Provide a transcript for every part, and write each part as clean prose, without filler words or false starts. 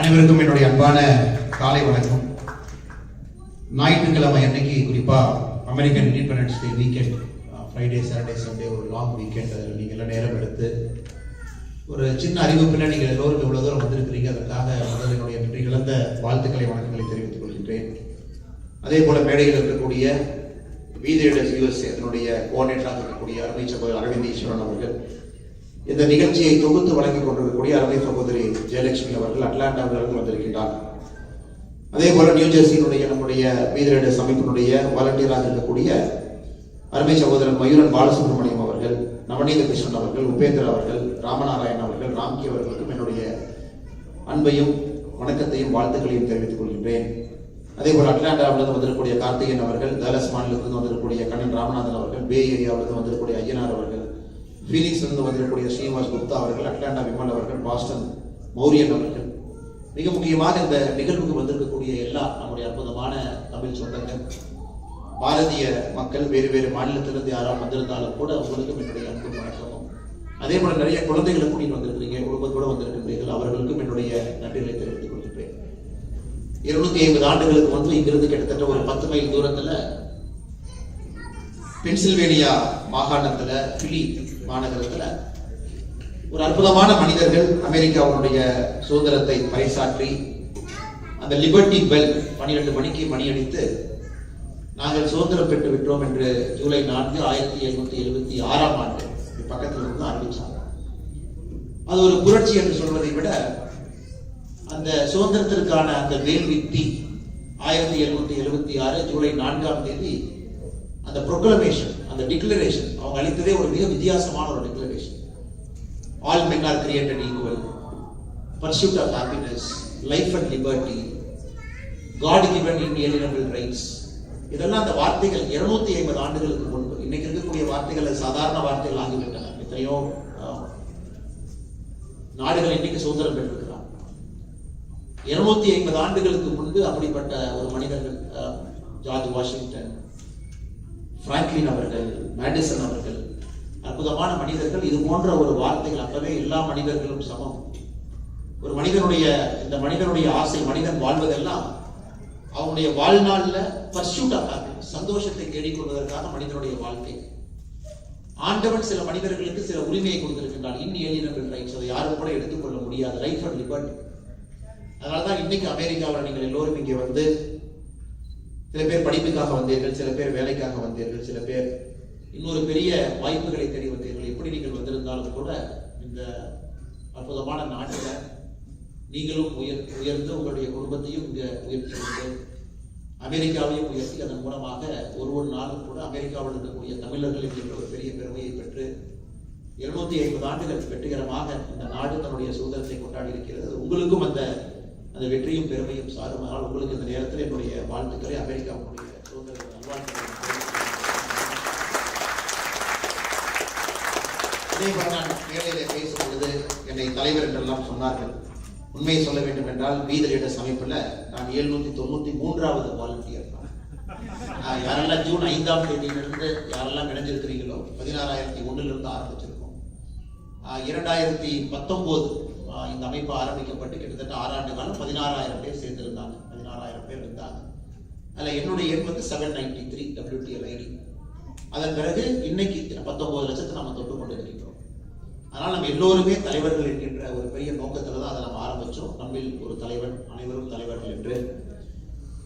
அனைவருக்கும் என்னுடைய அன்பான காலை வணக்கம். ஞாயிற்றுக்கிழமை அன்னைக்கு குறிப்பா American independence day weekend, Friday Saturday Sunday ஒரு லாங் வீக்கெண்ட். அதில் நீங்கள் எல்லாம் நேரம் எடுத்து ஒரு சின்ன அறிவிப்பில் நீங்கள் எல்லோரும் இவ்வளவு தூரம் வந்திருக்கிறீங்க. அதற்காக முதல் என்னுடைய நன்றி கலந்த வாழ்த்துக்களை வணக்கங்களை தெரிவித்துக் கொள்கின்றேன். அதே போல மேடையில் இருக்கக்கூடிய வீதேடஸ் யூஎஸ்ஏ அதனுடைய கோஆர்டினேட்டராக இருக்கக்கூடிய அருமை சகோதரர் அரவிந்த் ஈஸ்வரன் அவர்கள், இந்த நிகழ்ச்சியை தொகுத்து வழங்கிக் கொண்டிருக்கக்கூடிய அருமை சகோதரி ஜெயலட்சுமி அவர்கள் அட்லாண்டாவிலிருந்து வந்திருக்கின்றார். அதே போல நியூஜெர்சியினுடைய நம்முடைய வீதேடஸ் அமைப்பினுடைய வாலண்டியராக இருக்கக்கூடிய அருமை சகோதரர் மயூரன் பாலசுப்ரமணியம் அவர்கள், நவநீத கிருஷ்ணன் அவர்கள், உபேந்தர் அவர்கள், ராமநாராயணன் அவர்கள், ராம்கி அவர்களுக்கும் என்னுடைய அன்பையும் வணக்கத்தையும் வாழ்த்துக்களையும் தெரிவித்துக் கொள்கின்றேன். அதே போல அட்லாண்டாவிலிருந்து வந்திருக்கக்கூடிய கார்த்திகேயன் அவர்கள், டலஸ் மாநிலத்திலிருந்து வந்திருக்கக்கூடிய கண்ணன் ராமநாதன் அவர்கள், பே ஏரியாவிலிருந்து வந்திருக்கக்கூடிய ஐயனார் அவர்கள், பீனிக்ஸ்லிருந்து வந்திருக்கக்கூடிய ஸ்ரீனிவாஸ் குப்தா அவர்கள், அட்லாண்டா விமல் அவர்கள், பாஸ்டன் மௌரியன் அவர்கள், மிக முக்கியமாக இந்த நிகழ்வுக்கு வந்திருக்கக்கூடிய எல்லா நம்முடைய அற்புதமான தமிழ் சொந்தங்கள், பாரதிய மக்கள், வேறு வேறு மாநிலத்திலிருந்து யாராவது வந்திருந்தாலும் கூட அவங்களுக்கும் என்னுடைய அன்பு வணக்கமும். அதே போல நிறைய குழந்தைகளை கூட்டிட்டு வந்திருக்கிறீங்க, குடும்பத்தோட வந்திருக்கின்றீர்கள், அவர்களுக்கும் என்னுடைய நன்றிகளை தெரிவித்துக் கொள்கின்றேன். 250 ஆண்டுகளுக்கு வந்து இங்கிருந்து கிட்டத்தட்ட ஒரு 10 மைல் தூரத்துல பென்சில்வேனியா மாகாணத்துல பிலி மாநகரத்துல ஒரு அற்புதமான மனிதர்கள் அமெரிக்காவுடைய சுதந்திரத்தை பறைசாற்றி அந்த லிபர்ட்டி பெல் 12 மணிக்கு மணியடித்து நாங்கள் சுதந்திரம் பெற்று விட்டோம் என்று ஜூலை 4, 1776 ஆண்டு பக்கத்தில் இருந்து ஆரம்பிச்சாங்க. அது ஒரு புரட்சி என்று சொல்வதை விட அந்த சுதந்திரத்திற்கான அந்த வேள்வித்தி 1776 ஜூலை 4ஆம் தேதி அந்த ப்ரொக்ளமேஷன், அந்த டிக்ளரேஷன் அவங்க அளித்ததே ஒரு மிக வித்தியாசமான ஒரு declaration. All men are created equal, pursuit of happiness, life and liberty, God given inalienable rights. இதெல்லாம் அந்த வார்த்தைகள் 250 ஆண்டுகளுக்கு முன்பு. இன்னைக்கு இருக்கக்கூடிய வார்த்தைகள் சாதாரண வார்த்தைகள் ஆகிவிட்டன. எத்தனையோ நாடுகள் இன்னைக்கு சுதந்திரம் பெற்றிருக்கிறார். 250 ஆண்டுகளுக்கு முன்பு அப்படிப்பட்ட ஒரு மனிதர்கள், ஜார்ஜ் வாஷிங்டன், பிராங்க்லின் அவர்கள், மேடிசன் அவர்கள், அற்புதமான மனிதர்கள். இது போன்ற ஒரு வார்த்தைகள் அப்பவே எல்லா மனிதர்களும் சமம். ஒரு மனிதனுடைய இந்த மனிதனுடைய ஆசை, மனிதன் வாழ்வதெல்லாம் அவனுடைய வாழ்நாள்ல பர்சூட் ஆஃப் ஹாப்பினஸ், சந்தோஷத்தை தேடிக்கொள்வதற்காக மனிதனுடைய வாழ்க்கை. ஆண்டவன் சில மனிதர்களுக்கு சில உரிமையை கொடுத்திருக்கின்றான், இன்alienable ரைட்ஸ், அதை யாரும் கூட எடுத்துக்கொள்ள முடியாது, லைஃப் அண்ட் லிபர்ட்டி. அதனாலதான் இன்னைக்கு அமெரிக்காவில் நீங்கள் எல்லோரும் இங்கே வந்து சில பேர் படிப்புக்காக வந்தீர்கள், சில பேர் வேலைக்காக வந்தீர்கள், சில பேர் இன்னொரு பெரிய வாய்ப்புகளை தேடி வந்தீர்கள். எப்படி நீங்கள் வந்திருந்தாலும் கூட இந்த அற்புதமான நாட்டில் நீங்களும் உயர்ந்து உங்களுடைய குடும்பத்தையும் இங்கே உயர்த்தி கொண்டு அமெரிக்காவையும் உயர்த்தி அதன் மூலமாக ஒரு நாளும் கூட அமெரிக்காவில் இருக்கக்கூடிய தமிழர்கள் என்கின்ற ஒரு பெரிய பெருமையை பெற்று 250 ஆண்டுகள் வெற்றிகரமாக இந்த நாடு தன்னுடைய சுதந்திரத்தை கொண்டாடி இருக்கிறது. உங்களுக்கும் அந்த வெற்றியும் பெருமையும் சாரும். ஆனால் உங்களுக்கு இந்த நேரத்தில் என்னுடைய வாழ்த்துக்களை, அமெரிக்காவுடைய சுதந்திர நல்வாழ்த்துக்களை. அதே போல நான் மேடையிலே பேசும் பொழுது என்னை தலைவர் என்றெல்லாம் சொன்னார்கள். உண்மையை சொல்ல வேண்டும் என்றால் வீதேடஸ் அமைப்புல நான் 793வது வாலண்டியர் தான். யாரெல்லாம் ஜூன் 5ஆம் தேதியிலிருந்து யாரெல்லாம் இணைஞ்சிருக்கிறீங்களோ 16,001 ஆரம்பிச்சிருக்கோம். 2019 இந்த அமைப்பு ஆரம்பிக்கப்பட்டு கிட்டத்தட்ட 6 ஆண்டு காலம் 16,000 பேர் சேர்ந்திருந்தாங்க. 16,000 பேர் இருந்தாங்க. அதுல என்னுடைய எண் வந்து 793 WTL ID. அதன் பிறகு இன்னைக்கு 19 லட்சத்தை நம்ம தொட்டு கொண்டு இருக்கின்றோம். அதனால் நம்ம எல்லோருமே தலைவர்கள் என்கின்ற ஒரு பெரிய நோக்கத்துல தான் அதை நம்ம ஆரம்பிச்சோம். நம்மில் ஒரு தலைவன், அனைவரும் தலைவர்கள் என்று.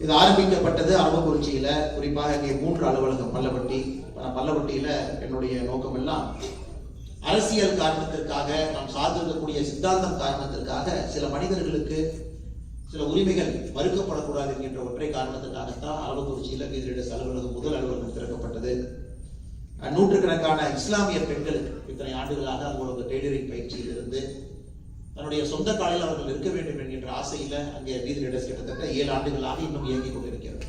இது ஆரம்பிக்கப்பட்டது அரவக்குறிச்சியில, குறிப்பாக இங்கே 3 அலுவலகம் பல்லவட்டியில. என்னுடைய நோக்கம் எல்லாம் அரசியல் காரணத்திற்காக, நாம் சார்ந்திருக்கக்கூடிய சித்தாந்தம் காரணத்திற்காக சில மனிதர்களுக்கு சில உரிமைகள் மறுக்கப்படக்கூடாது என்கின்ற ஒற்றை காரணத்திற்காகத்தான் அரவக்குறிச்சியில வீதேடஸ் அலுவலகம், முதல் அலுவலகம் திறக்கப்பட்டது. நூற்றுக்கணக்கான இஸ்லாமிய பெண்களுக்கு இத்தனை ஆண்டுகளாக அவங்களோட டெய்லரிங் பயிற்சியில் இருந்து தன்னுடைய சொந்த காலில் அவர்கள் இருக்க வேண்டும் என்கின்ற ஆசையில அங்கே வீதேடஸ் கிட்டத்தட்ட 7 ஆண்டுகளாக இன்னும் இயங்கிக் கொண்டிருக்கிறது.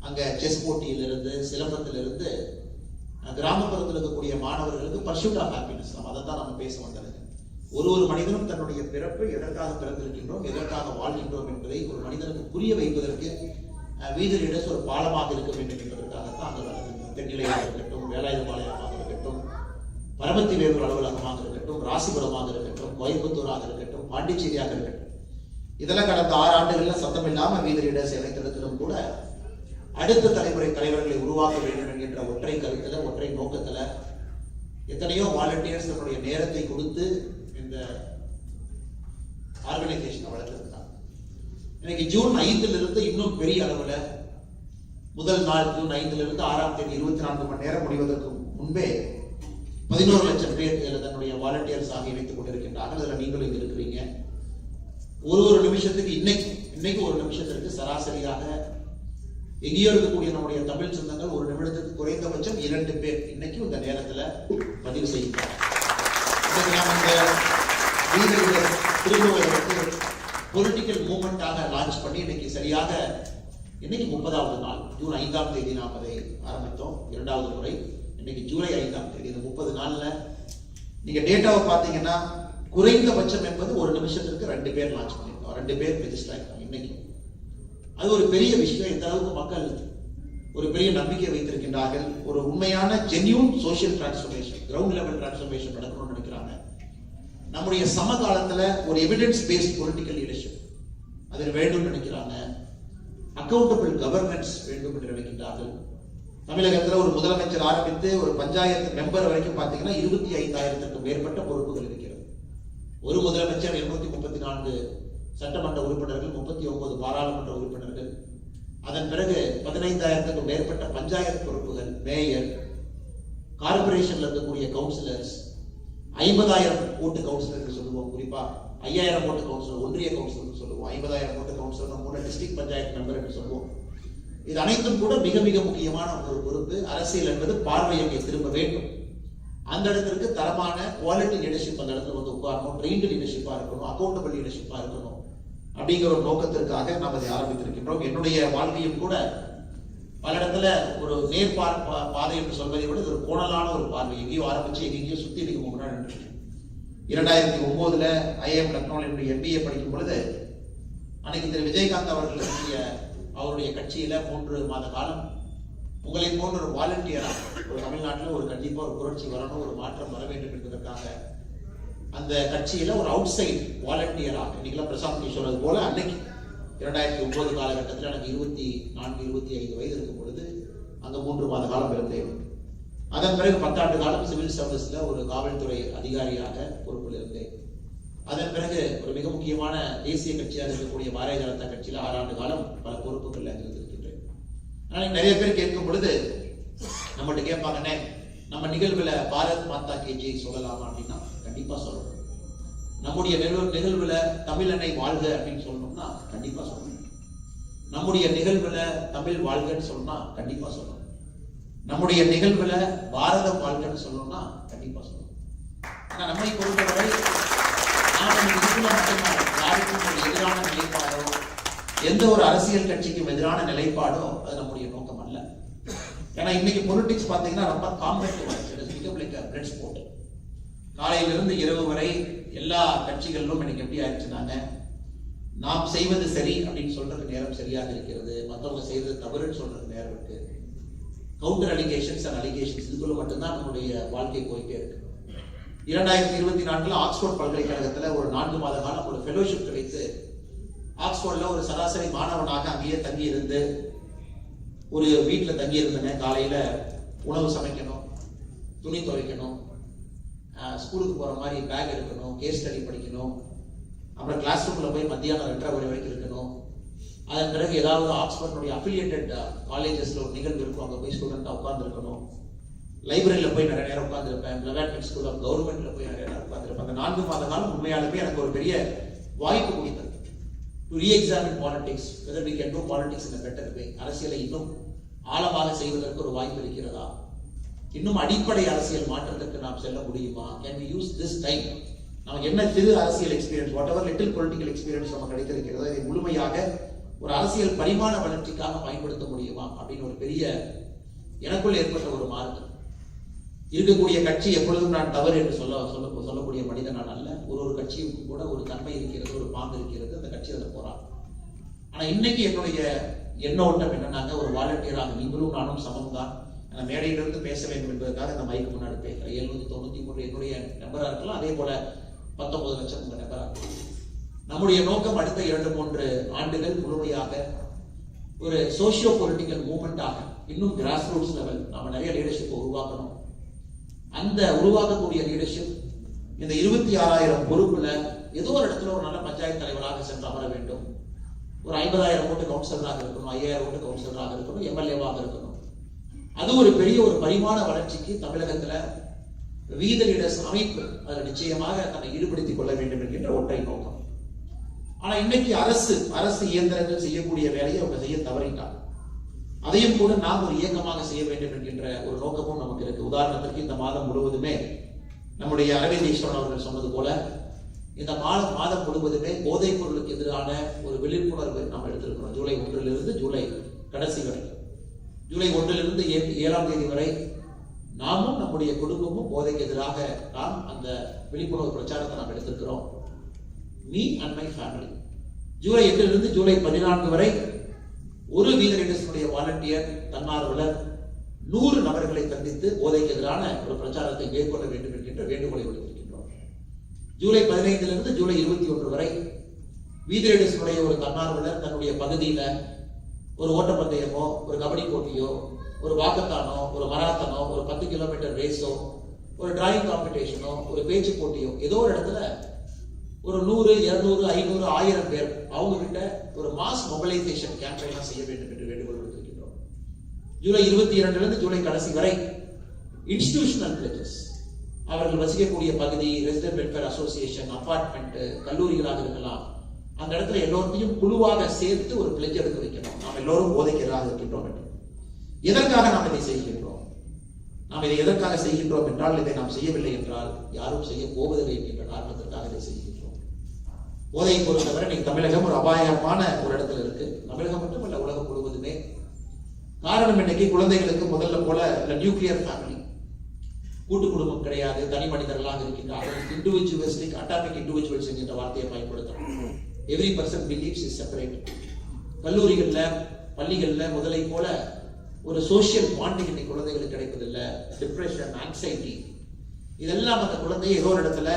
அங்க செஸ் போட்டியிலிருந்து, சிலம்பத்திலிருந்து, கிராமப்புறத்தில் இருக்கக்கூடிய மாணவர்களுக்கு பர்சூட் ஆஃப் ஹாப்பினஸ், அதைத்தான் நம்ம பேச வந்தது. ஒரு மனிதனும் தன்னுடைய பிறப்பு எதற்காக பிறந்திருக்கின்றோம், எதற்காக வாழ்கின்றோம் என்பதை ஒரு மனிதனுக்கு புரிய வைப்பதற்கு வீதேடஸ் ஒரு பாலமாக இருக்க வேண்டும் என்பதற்காகத்தான் அந்த தென்னிலையாக இருக்கட்டும், வேலாயுதபாளையமாக இருக்கட்டும், பரமத்தி வேலூர் அலுவலகமாக இருக்கட்டும், ராசிபுரமாக இருக்கட்டும், கோயம்புத்தூராக இருக்கட்டும், பாண்டிச்சேரியாக இருக்கட்டும், இதெல்லாம் கடந்த 6 ஆண்டுகள்ல சத்தம் இல்லாம வீத லீடர்ஸ் இணைத்திருக்கிறதும் கூட அடுத்த தலைமுறை தலைவர்களை உருவாக்க வேண்டும் என்கின்ற ஒற்றை கருத்துல, ஒற்றை நோக்கத்துல எத்தனையோ வாலண்டியர்ஸ் தன்னுடைய நேரத்தை கொடுத்து இந்த ஆர்கனைசேஷனை வளர்த்திருக்கிறாங்க. இன்னைக்கு ஜூன் 5 இருந்து இன்னும் பெரிய அளவுல முதல் நாள் ஜூன் 5 இருந்து 6ஆம் தேதி 24 மணி நேரம் முடிவதற்கு முன்பே 11 லட்சம் பேர் தன்னுடைய வாலண்டியர்ஸ் ஆக இணைத்துக் கொண்டிருக்கின்றார்கள். அதுல நீங்களும் இங்க இருக்கிறீங்க. ஒரு நிமிஷத்துக்கு இன்னைக்கு ஒரு நிமிஷத்திற்கு சராசரியாக எங்கேயோ இருக்கக்கூடிய நம்முடைய தமிழ் சொந்தங்கள் ஒரு நிமிடத்துக்கு குறைந்தபட்சம் 2 பேர் இன்னைக்கு இந்த நேரத்துல பதிவு செய்கிறார். பொலிட்டிக்கல் மூவ்மெண்டாக லான்ச் பண்ணி இன்னைக்கு சரியாக இன்னைக்கு 30வது நாள். ஜூன் 5ஆம் தேதி நாம் அதை ஆரம்பித்தோம், 2வது முறை. இன்னைக்கு ஜூலை 5ஆம் தேதி. இந்த 30 நாள்ல நீங்க டேட்டாவை பார்த்தீங்கன்னா குறைந்தபட்சம் என்பது ஒரு நிமிஷத்துக்கு 2 பேர் லான்ச் பண்ணிருக்கோம், 2 பேர் ரெஜிஸ்டர் ஆயிருக்காங்க இன்னைக்கு. அது ஒரு பெரிய விஷயம். இந்த அளவுக்கு மக்கள் ஒரு பெரிய நம்பிக்கை வைத்திருக்கின்றார்கள். ஒரு உண்மையான genuine social transformation, ground level transformation நடக்கணும்னு நினைக்கிறாங்க. நம்முடைய சமகாலத்துல ஒரு எவிடன்ஸ் பேஸ்ட் பொலிட்டிக்கல் லீடர்ஷிப் அது வேண்டும் நினைக்கிறாங்க. அக்கௌண்டபிள் கவர்னன்ஸ் வேண்டும் என்று நினைக்கின்றார்கள். தமிழகத்துல ஒரு முதலமைச்சர் ஆரம்பித்து ஒரு பஞ்சாயத்து மெம்பர் வரைக்கும் பாத்தீங்கன்னா 25,000க்கும் மேற்பட்ட பொறுப்புகள் இருக்கிறது. ஒரு முதலமைச்சர் 234 சட்டமன்ற உறுப்பினர்கள், 39 பாராளுமன்ற உறுப்பினர்கள், அதன் பிறகு 15,000க்கும் மேற்பட்ட பஞ்சாயத்து பொறுப்புகள், மேயர், கார்பரேஷன்ல இருக்கக்கூடிய கவுன்சிலர்ஸ், 50,000 ஓட்டு கவுன்சிலர் சொல்லுவோம், குறிப்பா 5,000 ஓட்டு கவுன்சிலர், ஒன்றிய கவுன்சிலர் சொல்லுவோம், 50,000 ஓட்டு கவுன்சிலர், 3 டிஸ்ட்ரிக்ட் பஞ்சாயத்து மெம்பர் என்று சொல்லுவோம். இது அனைத்தும் கூட மிக மிக முக்கியமான ஒரு பொறுப்பு. அரசியல் என்பது பார்வையை திரும்ப வேண்டும். அந்த இடத்திற்கு தரமான குவாலிட்டி லீடர்ஷிப் அந்த இடத்துல வந்து உட்காரணும், ட்ரெயின்டு லீடர்ஷிப்பா இருக்கணும், அக்கௌண்டபிள் லீடர்ஷிப்பா இருக்கணும். அப்படிங்கிற ஒரு நோக்கத்திற்காக நாம் அதை ஆரம்பித்திருக்கின்றோம். என்னுடைய வாழ்க்கையும் கூட பல இடத்துல ஒரு பாதை என்று சொல்வதை விட இது ஒரு கோணலான ஒரு பார்வை. எங்கேயோ ஆரம்பிச்சு எங்கேயோ சுத்தி நீங்க முன்னாடி 2009 ஐஎம் லக்னோவில் என்னுடைய MBA படிக்கும் பொழுது அன்னைக்கு திரு விஜயகாந்த் அவர்கள் அவருடைய கட்சியில 3 மாத காலம் உங்களை போன்ற ஒரு வாலண்டியரா ஒரு தமிழ்நாட்டில் ஒரு கண்டிப்பா ஒரு புரட்சி வரணும், ஒரு மாற்றம் வர வேண்டும் என்பதற்காக அந்த கட்சியில ஒரு அவுட் சைட் வாலண்டியரா, இன்னைக்கு பிரசாந்த் சொல்றது போல அன்னைக்கு 2009 காலகட்டத்தில் எனக்கு 24-25 வயது இருக்கும் பொழுது அங்க 3 மாத காலம் இருந்தேன். அதன் பிறகு 10 ஆண்டு காலம் சிவில் சர்வீஸ்ல ஒரு காவல்துறை அதிகாரியாக பொறுப்பில் இருந்தேன். அதன் பிறகு ஒரு மிக முக்கியமான தேசிய கட்சியாக இருக்கக்கூடிய பாரதிய ஜனதா கட்சியில 6 ஆண்டு காலம் பல பொறுப்புகள் இருந்திருக்கின்றேன். ஆனால் நிறைய பேர் கேட்கும் பொழுது நம்மகிட்ட கேட்பாங்கன்னே, நம்ம நிகழ்வுல பாரத் மாதா கி ஜெய் சொல்லலாமா அப்படின்னா கண்டிப்பா சொல்லணும். நம்முடைய நிகழ்வுல தமிழனை வாழ்க அப்படின்னு சொல்லணும்னா கண்டிப்பா சொல்லணும். நம்முடைய நிகழ்வுல தமிழ் வாழ்கன்னு சொல்லணும்னா கண்டிப்பா சொல்லணும். நம்முடைய நிகழ்வுல பாரதம் வாழ்கன்னு சொல்லணும்னா கண்டிப்பா சொல்லணும். ஆனா நம்மை பொறுத்தவரை யாருக்கும் ஒரு எதிரான நிலைப்பாடோ எந்த ஒரு அரசியல் கட்சிக்கும் எதிரான நிலைப்பாடோ அது நம்முடைய நோக்கம் அல்ல. ஏன்னா இன்னைக்கு பொலிட்டிக்ஸ் பாத்தீங்கன்னா ரொம்ப காம்பேக்ட் ஸ்போர்ட். காலையிலிருந்து இரவு வரை எல்லா கட்சிகளிலும் எனக்கு எப்படி ஆயிடுச்சுனாங்க, நாம் செய்வது சரி அப்படின்னு சொல்றது நேரம் சரியாக இருக்கிறது, மற்றவங்க செய்வது தவறுன்னு சொல்றது நேரம் இருக்கு. கவுண்டர் அலிகேஷன்ஸ் அண்ட் அலிகேஷன்ஸ் இதுக்குள்ள மட்டும்தான் நம்மளுடைய வாழ்க்கை போயிட்டே இருக்கு. 2024 ஆக்ஸ்போர்ட் பல்கலைக்கழகத்துல ஒரு 4 மாத காலம் ஒரு ஃபெலோஷிப் கிடைத்து ஆக்ஸ்போர்ட்ல ஒரு சராசரி மாணவனாக அங்கேயே தங்கி இருந்து ஒரு வீட்டில் தங்கி இருந்தேன். காலையில உணவு சமைக்கணும், துணி துவைக்கணும், ஸ்கூலுக்கு போற மாதிரி பேக் எடுக்கணும், கேஸ் ஸ்டடி படிக்கணும், அப்புறம் கிளாஸ் ரூம்ல போய் மத்தியானம் 2:30 மணி வரைக்கும் இருக்கணும். அதன் பிறகு ஏதாவது ஆக்ஸ்போர்டுடைய அஃபிலியேட்டட் காலேஜஸ்ல ஒரு நிகழ்வு இருக்கும், அங்கே போய் ஸ்டூடெண்டா உட்கார்ந்து இருக்கணும். லைப்ரரியில போய் நிறைய நேரம் உட்கார்ந்துருப்பேன். லெவன்த் ஸ்கூல் ஆஃப் கவர்மெண்ட்ல போய் நிறைய நேரம் உட்கார்ந்துருப்பேன். அந்த 4 மாத காலம் உண்மையாலுமே எனக்கு ஒரு பெரிய வாய்ப்பு கொடுத்தது. To reexamine politics, whether we can do politics in a better way. அரசியலை இன்னும் ஆழமாக செய்வதற்கு ஒரு வாய்ப்பு இருக்கிறதா, இன்னும் அடிப்படை அரசியல் மாற்றத்திற்கு நாம் செல்ல முடியுமா, can we use this time, நமக்கு என்ன சிறு அரசியல் experience, whatever little political experience நமக்கு கிடைத்திருக்கிறதோ இதை முழுமையாக ஒரு அரசியல் பரிமாண வளர்ச்சிக்காக பயன்படுத்த முடியுமா அப்படின்னு ஒரு பெரிய எனக்குள் ஏற்பட்ட ஒரு மாறுதல். இருக்கக்கூடிய கட்சி எப்பொழுதும் நான் தவறு என்று சொல்லக்கூடிய மனிதன் நான் அல்ல. ஒரு கட்சியும் கூட ஒரு தன்மை இருக்கிறது, ஒரு பாங்கு இருக்கிறது, அந்த கட்சி அதில் போறாங்க. ஆனா இன்னைக்கு என்னுடைய எண்ணோட்டம் என்னன்னாங்க, ஒரு வாலண்டியராக நீங்களும் நானும் சமம் தான். மேடையிலிருந்து பேச வேண்டும் என்பதற்காக இந்த மைக்கு முன்னாடி பேசுறேன். 793 என்னுடைய நம்பரா இருக்கலாம், அதே போல 19 லட்சம் உங்க நம்பரா இருக்கலாம். நம்முடைய நோக்கம் அடுத்த 2-3 ஆண்டுகள் முழுமையாக ஒரு சோசியோ பொலிட்டிக்கல் மூவ்மெண்டாக இன்னும் கிராஸ் ரூட்ஸ் லெவல் நாம நிறைய லீடர்ஷிப்பை உருவாக்கணும். அந்த உருவாக்கக்கூடிய லீடர்ஷிப் இந்த 26,000 பொறுப்புல ஏதோ ஒரு இடத்துல ஒரு நல்ல பஞ்சாயத்து தலைவராக சென்று அமர வேண்டும். ஒரு 50,000 ஓட்டு கவுன்சிலராக இருக்கணும், 5,000 ஓட்டு கவுன்சிலராக இருக்கணும், எம்எல்ஏவாக இருக்கணும். அது ஒரு பெரிய ஒரு பரிமாண வளர்ச்சிக்கு தமிழகத்துல வீத லீடர்ஸ் அமைப்பு அதில் நிச்சயமாக தன்னை ஈடுபடுத்திக் கொள்ள வேண்டும் என்கின்ற ஒற்றை நோக்கம். ஆனா இன்னைக்கு அரசு இயந்திரங்கள் செய்யக்கூடிய வேலையை அவங்க செய்ய தவறிட்டாங்க. அதையும் கூட நாம் ஒரு இயக்கமாக செய்ய வேண்டும் என்கின்ற ஒரு நோக்கமும் நமக்கு இருக்கு. உதாரணத்திற்கு இந்த மாதம் முழுவதுமே நம்முடைய அரவிந்த் ஈஸ்வரன் அவர்கள் சொன்னது போல இந்த மாதம் முழுவதுமே போதைப் பொருளுக்கு எதிரான ஒரு விழிப்புணர்வு நாம் எடுத்திருக்கிறோம். ஜூலை 1 ஜூலை கடைசி வரை, ஜூலை 1 7ஆம் தேதி வரை நாமும் நம்முடைய குடும்பமும் போதைக்கு எதிராக நாம் அந்த விழிப்புணர்வு பிரச்சாரத்தை நாம் எடுத்திருக்கிறோம். Me and my family. July 8 July 14 வரை ஒரு வீத லீடர்ஸுடைய வாலண்டியர் தன்னார்வலர் 100 நபர்களை சந்தித்து போதைக்கு எதிரான ஒரு பிரச்சாரத்தை மேற்கொள்ள வேண்டும் என்கின்ற வேண்டுகோளை விடுத்திருக்கின்றோம். ஜூலை 15 ஜூலை 21 வரை வீத லீடர்ஸுடைய ஒரு தன்னார்வலர் தன்னுடைய பகுதியில ஒரு ஓட்டப்பந்தயமோ, ஒரு கபடி போட்டியோ, ஒரு வாக்கத்தானோ, ஒரு மராத்தனோ, ஒரு 10 கிலோமீட்டர் ரேஸோ, ஒரு டிராயிங் காம்படிஷனோ, ஒரு பேச்சு போட்டியோ, ஏதோ ஒரு இடத்துல ஒரு 100, 200, 500, 1000 பேர் அவங்க கிட்ட ஒரு மாஸ் மொபிலைசேஷன் கேம்பெயின் செய்ய வேண்டும் என்று வேண்டுகோள் விடுத்திருக்கின்றோம். ஜூலை 22 ஜூலை கடைசி வரை இன்ஸ்டிடியூஷனல் பிளேஜஸ், அவர்கள் வசிக்கக்கூடிய பகுதி, ரெசிடென்ட் வெல்ஃபேர் அசோசியேஷன், அபார்ட்மெண்ட், கல்லூரிகளாக இருக்கலாம், அந்த இடத்துல எல்லோரையும் குழுவாக சேர்த்து ஒரு பிளெட்ஜ் எடுக்க வைக்கணும். நாம் எல்லோரும் போதைக்கு எதிராக இருக்கின்றோம் என்று. எதற்காக நாம் இதை செய்கின்றோம்? நாம் இதை எதற்காக செய்கின்றோம் என்றால், இதை நாம் செய்யவில்லை என்றால் யாரும் செய்ய போவதில்லை என்கின்ற காரணத்திற்காக இதை செய்கின்றோம். போதையை பொறுத்தவரை இன்னைக்கு தமிழகம் ஒரு அபாயமான ஒரு இடத்துல இருக்கு. தமிழகம் மட்டுமல்ல, உலகம் முழுவதுமே. காரணம் இன்னைக்கு குழந்தைகளுக்கு முதல்ல போல நியூக்ளியர் ஃபேமிலி, கூட்டு குடும்பம் கிடையாது, தனி மனிதர்களாக இருக்கின்றார்கள். இண்டிவிஜுவலிஸ்டிக் அட்டாமிக் இண்டிவிஜுவல்ஸ் என்கின்ற வார்த்தையை பயன்படுத்தணும். Every person believes is separate. கல்லூரிகள்ல, பள்ளிகள்ல முதலை போல ஒரு சோசியல் பாண்டிங் இன்னைக்கு குழந்தைகளுக்கு கிடைப்பதில்லை. டிப்ரெஷன், ஆங்ஸைட்டி, இதெல்லாம் அந்த குழந்தையை ஏதோ ஒரு இடத்துல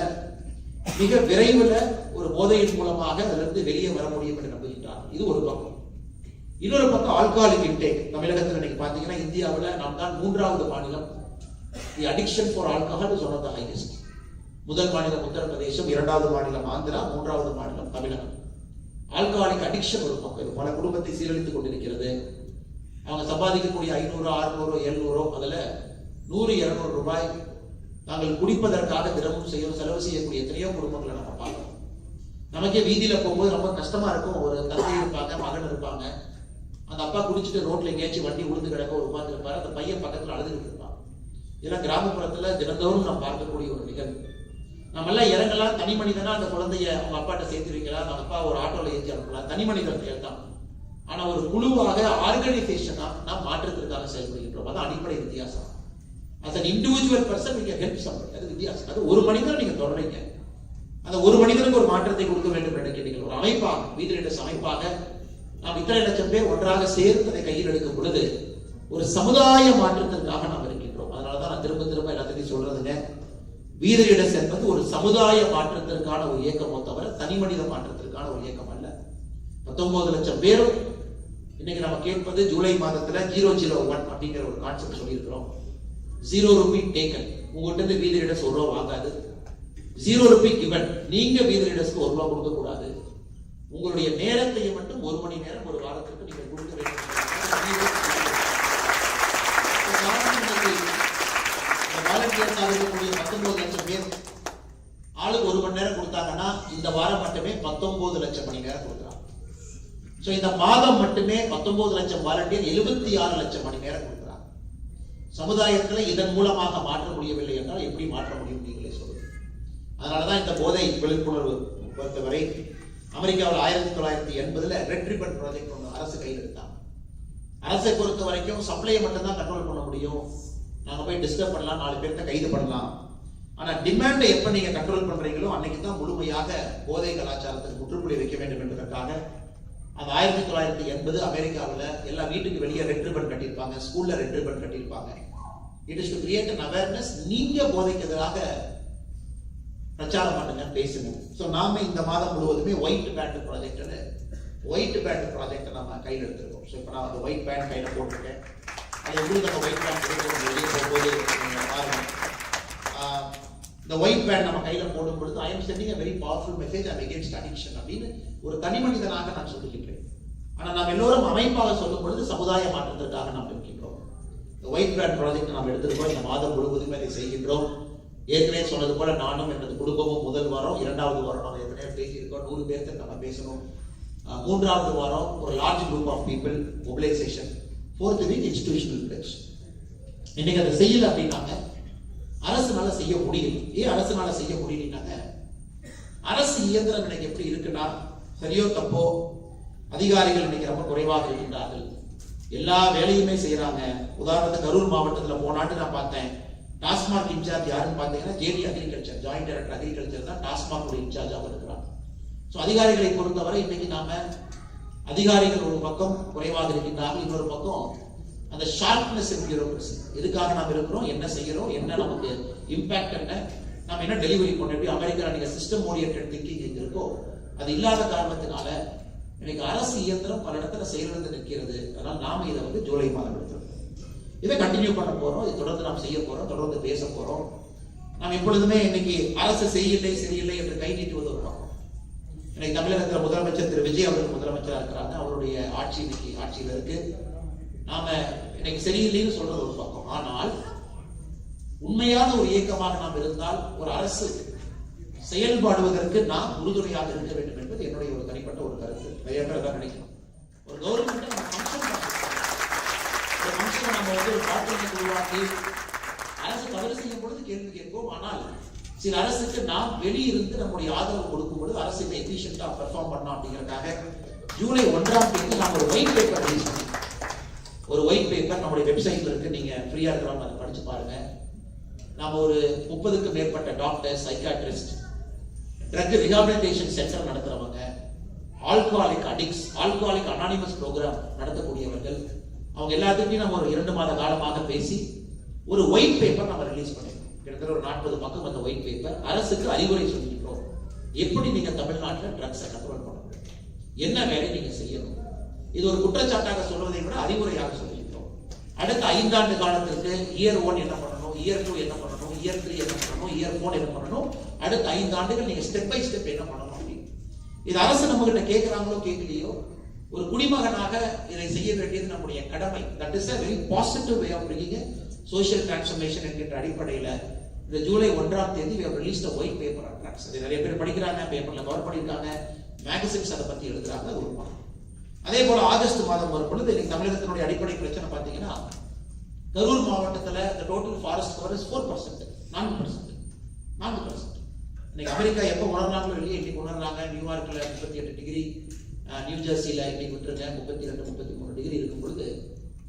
மிக விரைவில் ஒரு போதையின் மூலமாக அதிலிருந்து வெளியே வர முடியும் என்று நம்புகின்றார். இது ஒரு பக்கம். இன்னொரு பக்கம் ஆல்கஹாலிக் இன்டேக். தமிழகத்தில் இன்னைக்கு பாத்தீங்கன்னா இந்தியாவில் நாம் தான் 3வது மாநிலம். The addiction for alcohol is one of the highest. முதல் மாநிலம் உத்தரப்பிரதேசம், 2வது மாநிலம் ஆந்திரா, 3வது மாநிலம் தமிழகம். ஆல்கஹாலிக் அடிக்ஷன் ஒரு பக்கம் பல குடும்பத்தை சீரழித்துக் கொண்டிருக்கிறது. அவங்க சம்பாதிக்கக்கூடிய 500, 600, 700 அதுல 100, 200 ரூபாய் நாங்கள் குடிப்பதற்காக தினமும் செலவு செய்யக்கூடிய எத்தனையோ குடும்பங்களை நம்ம பார்க்கணும். நமக்கே வீதியில போகும்போது ரொம்ப கஷ்டமா இருக்கும். ஒரு தந்தை இருப்பாங்க, மகன் இருப்பாங்க. அந்த அப்பா குடிச்சிட்டு ரோட்ல எங்கேயாச்சும் வண்டி உழுந்து கிடக்க ஒரு உட்கார்ந்து இருப்பாரு. அந்த பையன் பக்கத்துல அழுதுகிட்டு இருப்பான். இதெல்லாம் கிராமப்புறத்துல தினந்தோறும் நாம் பார்க்கக்கூடிய ஒரு நிகழ்வு. நம்ம எல்லாம் இறங்கலாம், தனி மனிதனா அந்த குழந்தைய அவங்க அப்பாட்ட சேர்த்து வைக்கலாம், நம்ம அப்பா ஒரு ஆட்டோல ஏற்றி அனுப்பலாம், தனி மனிதர்கள் தான். ஆனா ஒரு குழுவாக, ஆர்கனைசேஷனா நாம் மாற்றத்திற்காக செயல்படுகின்றோம். அதான் அடிப்படை வித்தியாசம். as an individual person we can help somebody. அது வித்தியாசம். அது ஒரு மனிதனை நீங்க தொடர்றீங்க, அந்த ஒரு மனிதனுக்கு ஒரு மாற்றத்தை கொடுக்க வேண்டும் என்று கேட்டீர்கள். ஒரு அமைப்பாக, வீத லீடர்ஸ் அமைப்பாக நாம் இத்தனை லட்சம் பேர் ஒன்றாக சேர்த்து அதை கையில் எடுக்கும் பொழுது ஒரு சமுதாய மாற்றத்திற்காக நாம் இருக்கின்றோம். அதனாலதான் நான் திரும்ப திரும்ப எல்லாத்தையும் சொல்றதுங்க, வீத லீடர்ஸ் என்பது ஒரு சமுதாய மாற்றத்திற்கான ஒரு இயக்கமோ தவிர தனி மனித மாற்றத்திற்கான ஒரு இயக்கம் அல்ல. 19 லட்சம் பேரும் இன்னைக்கு நம்ம கேட்பது ஜூலை மாதத்துல 001 அப்படிங்கிற ஒரு கான்செப்ட் சொல்லியிருக்கிறோம். 0 ரூபி டேக்கன். உங்கள்கிட்ட இருந்து வீத லீடர்ஸ் 1 ரூபா வாங்காது. 0 ரூபி கிவன். நீங்க வீத லீடர்ஸ்க்கு 1 ரூபா கொடுக்க கூடாது. உங்களுடைய நேரத்தை மட்டும் 1 மணி நேரம் ஒரு வாரத்திற்கு நீங்க கொடுக்க வேண்டும். வாலண்டியர்ஸாக இருக்கக்கூடிய 19 லட்சம் பேர் ஆளுக்கு 1 மணி நேரம் கொடுத்தாங்கன்னா இந்த வாரம் மட்டுமே 19 லட்சம் மணி நேரம் கொடுக்குறாங்க. சோ இந்த மாதம் மட்டுமே 19 லட்சம் வாலண்டியர் 76 லட்சம் மணி நேரம் கொடுக்குறாங்க. சமுதாயத்துல இதன் மூலமாக மாற்ற முடியவில்லை என்றால் எப்படி மாற்ற முடியும் நீங்களே சொல்லுங்க. அதனாலதான் இந்த போதை விழிப்புணர்வு பொறுத்தவரை அமெரிக்காவில் 1980 ரெட் ரிப்பன் ப்ராஜெக்ட் ஒன்று அரசு கையில் எடுத்தாங்க. அரசை பொறுத்த வரைக்கும் சப்ளையை மட்டும் தான் கண்ட்ரோல் பண்ண முடியும். நாங்க போய் டிஸ்டர்ப் பண்ணலாம், 4 பேர்த்த கைது பண்ணலாம். ஆனா டிமாண்டை எப்ப நீங்க கண்ட்ரோல் பண்றீங்களோ அன்னைக்கு தான் முழுமையாக போதை கலாச்சாரத்துக்கு முற்றுப்புள்ளி வைக்க வேண்டும் என்பதற்காக அந்த 1980 அமெரிக்காவில் எல்லா வீட்டுக்கு வெளியே ரெட் ரிப்பன் கட்டியிருப்பாங்க, ஸ்கூல்ல ரெட் ரிப்பன் கட்டியிருப்பாங்க. It is to create an awareness. நீங்க போதைக்கு எதிராக பிரச்சாரம் பண்ணுங்க, பேசுங்க. ஸோ நாம இந்த மாதம் முழுவதுமே ஒயிட் பேண்ட் ப்ராஜெக்ட் நம்ம கையில் எடுத்துருக்கோம். ஸோ இப்போ நான் அந்த ஒயிட் பேண்ட் கையில் போட்டிருக்கேன். அது உங்களுக்கு அந்த ஒயிட் பேண்ட் வெளியே போகும்போது பாருங்க. இந்த ஒயிட் பேண்ட் நம்ம கையில் போடும் பொழுது I am sending a very powerful message I'm against addiction அப்படின்னு ஒரு தனி மனிதனாக நான் சொல்லுகின்றேன். ஆனால் நாம் எல்லோரும் அமைப்பாக சொல்லும் பொழுது சமுதாய மாற்றத்திற்காக நாம் இருக்கின்றோம். இந்த ஒயிட் பேண்ட் ப்ராஜெக்ட் நாம் எடுத்திருக்கோம். இந்த மாதம் முழுவதுமே அதை செய்கின்றோம். ஏற்கனவே சொன்னது போல நானும் எனது குடும்பமும் முதல் வாரம், 2வது வாரம் நம்ம ஏற்கனவே பேசியிருக்கோம். 100 பேருக்கு நம்ம பேசணும். 3வது வாரம் ஒரு large group of people mobilisation. 4th week institutional pledge. இன்னைக்கு அதை செய்யல அப்படின்னாங்க அரசுனால செய்ய முடியல. ஏன் அரசுனால செய்ய முடியலனாங்க, அரசு இயந்திரம் இன்னைக்கு எப்படி இருக்குன்னா, சரியோ தப்போ அதிகாரிகள் இன்னைக்கு ரொம்ப குறைவாக இருக்கின்றார்கள். எல்லா வேலையுமே செய்யறாங்க. உதாரணத்துக்கு கரூர் மாவட்டத்தில் போன ஆண்டு நான் பார்த்தேன், டாஸ்மாக் இன்சார்ஜ் யாருன்னு பார்த்தீங்கன்னா JD agriculture, joint director agriculture தான் டாஸ்மாக் இன்சார்ஜாக இருக்கிறார். ஸோ அதிகாரிகளை பொறுத்தவரை இன்னைக்கு நாம அதிகாரிகள் ஒரு பக்கம் குறைவாக இருக்கின்றார்கள், இன்னொரு பக்கம் அந்த ஷார்ப்னஸ் இன் பியூரோக்ரசி. எதுக்காக நாம் இருக்கிறோம், என்ன செய்யறோம், என்ன நமக்கு இம்பாக்ட், என்ன நம்ம என்ன டெலிவரி பண்ண. எப்படி அமெரிக்கா நீங்க சிஸ்டம் ஓரியன்டட் திங்கிங் எங்க இருக்கோ அது இல்லாத காரணத்தினால இன்னைக்கு அரசு இயந்திரம் பல இடத்துல செயலிழந்து நிற்கிறது. அதனால் நாம இதை ஜூலை மாதம் எடுத்திருக்கோம். இதை கண்டினியூ பண்ண போறோம். இதை தொடர்ந்து நாம் செய்ய போறோம், தொடர்ந்து பேச போறோம். நாம் எப்பொழுதுமே இன்னைக்கு அரசு செய்யலை சரியில்லை என்று கை நீட்டுவது ஒரு பக்கம். இன்னைக்கு தமிழகத்தில் முதலமைச்சர் திரு விஜய் அவர்கள் முதலமைச்சராக இருக்கிறாங்க. அவருடைய ஆட்சி இன்னைக்கு ஆட்சியில் இருக்கு. நாம இன்னைக்கு சரியில்லைன்னு சொல்றது ஒரு பக்கம். ஆனால் உண்மையான ஒரு இயக்கமாக நாம் இருந்தால் ஒரு அரசு செயல்பாடுவதற்கு நாம் உறுதுணையாக இருக்க வேண்டும் என்பது என்னுடைய ஒரு தனிப்பட்ட ஒரு கருத்து. நிறைய பேர் தான் நினைக்கணும். ஒரு கவர்மெண்ட் நம்ம ஒரு பாட்டினை உருவாக்கி அரசு தவறு செய்யும் பொழுது கேள்வி கேட்போம். ஆனால் சில அரசுக்கு நாம் வெளியிருந்து நம்முடைய ஆதரவு கொடுக்கும் பொழுது அரசு இதை எஃபிஷியன்ட்டா பெர்ஃபார்ம் பண்ணோம் அப்படிங்கிறதுக்காக ஜூலை 1ஆம் தேதி நாம் ஒரு ஒயிட் பேப்பர் ரிலீஸ் பண்ணோம். ஒரு ஒயிட் பேப்பர் நம்முடைய வெப்சைட்ல இருக்கு. நீங்க ஃப்ரீயா இருக்கிறவங்க அதை படிச்சு பாருங்க. நாம ஒரு 30க்கும் மேற்பட்ட doctor, psychiatrist, drug rehabilitation centre நடத்துறவங்க, alcoholic addicts, alcoholic anonymous programme நடத்தக்கூடியவர்கள், அவங்க எல்லாத்துக்கும் நம்ம ஒரு 2 மாத காலமாக பேசி ஒரு ஒயிட் பேப்பர் நம்ம ரிலீஸ் பண்ணிருக்கோம். கிட்டத்தட்ட ஒரு 40 பக்கம் அந்த ஒயிட் பேப்பர் அரசுக்கு அறிவுரை சொல்லிக்கிறோம். எப்படி நீங்க தமிழ்நாட்டில் ட்ரக்ஸை கண்ட்ரோல் பண்ணணும், என்ன வேலை நீங்க செய்யணும். இது ஒரு குற்றச்சாட்டாக சொல்வதை விட அறிவுரையாக சொல்லியிருக்கோம். அடுத்த 5 ஆண்டு காலத்திற்கு இயர் 1 என்ன பண்ணணும், இயர் 2 என்ன பண்ணணும், இயர் 3 என்ன பண்ணணும், இயர் 4 என்ன பண்ணணும், அடுத்த 5 ஆண்டுகள் நீங்க ஸ்டெப் பை ஸ்டெப் என்ன பண்ணணும் அப்படின்னு. இது அரசு நம்ம கிட்ட கேட்கிறாங்களோ கேட்கலையோ, ஒரு குடிமகனாக இதை செய்ய வேண்டியது நம்முடைய கடமை. That is a very positive way of bringing a social transformation என்கின்ற அடிப்படையில் இந்த ஜூலை 1ஆம் தேதி we have released a white paper on drugs. அது நிறைய பேர் படிக்கிறாங்க, பேப்பர்ல கவர் பண்ணியிருக்காங்க, மேகசின்ஸ் அதை பத்தி எழுதுறாங்க. அது ஒரு மாதம். அதே போல ஆகஸ்ட் மாதம் வரும் பொழுது இன்னைக்கு தமிழகத்தினுடைய அடிப்படை பிரச்சனை பார்த்தீங்கன்னா, கரூர் மாவட்டத்தில் the total forest cover is 4%, 4%. இன்னைக்கு அமெரிக்கா எப்போ உணர்றாங்களோ இல்லையே, இன்னைக்கு உணர்றாங்க. நியூயார்க்ல 38 டிகிரி, நியூ ஜெர்சியில இன்னைக்கு விட்டுருங்க 32, 33 டிகிரி இருக்கும் பொழுது,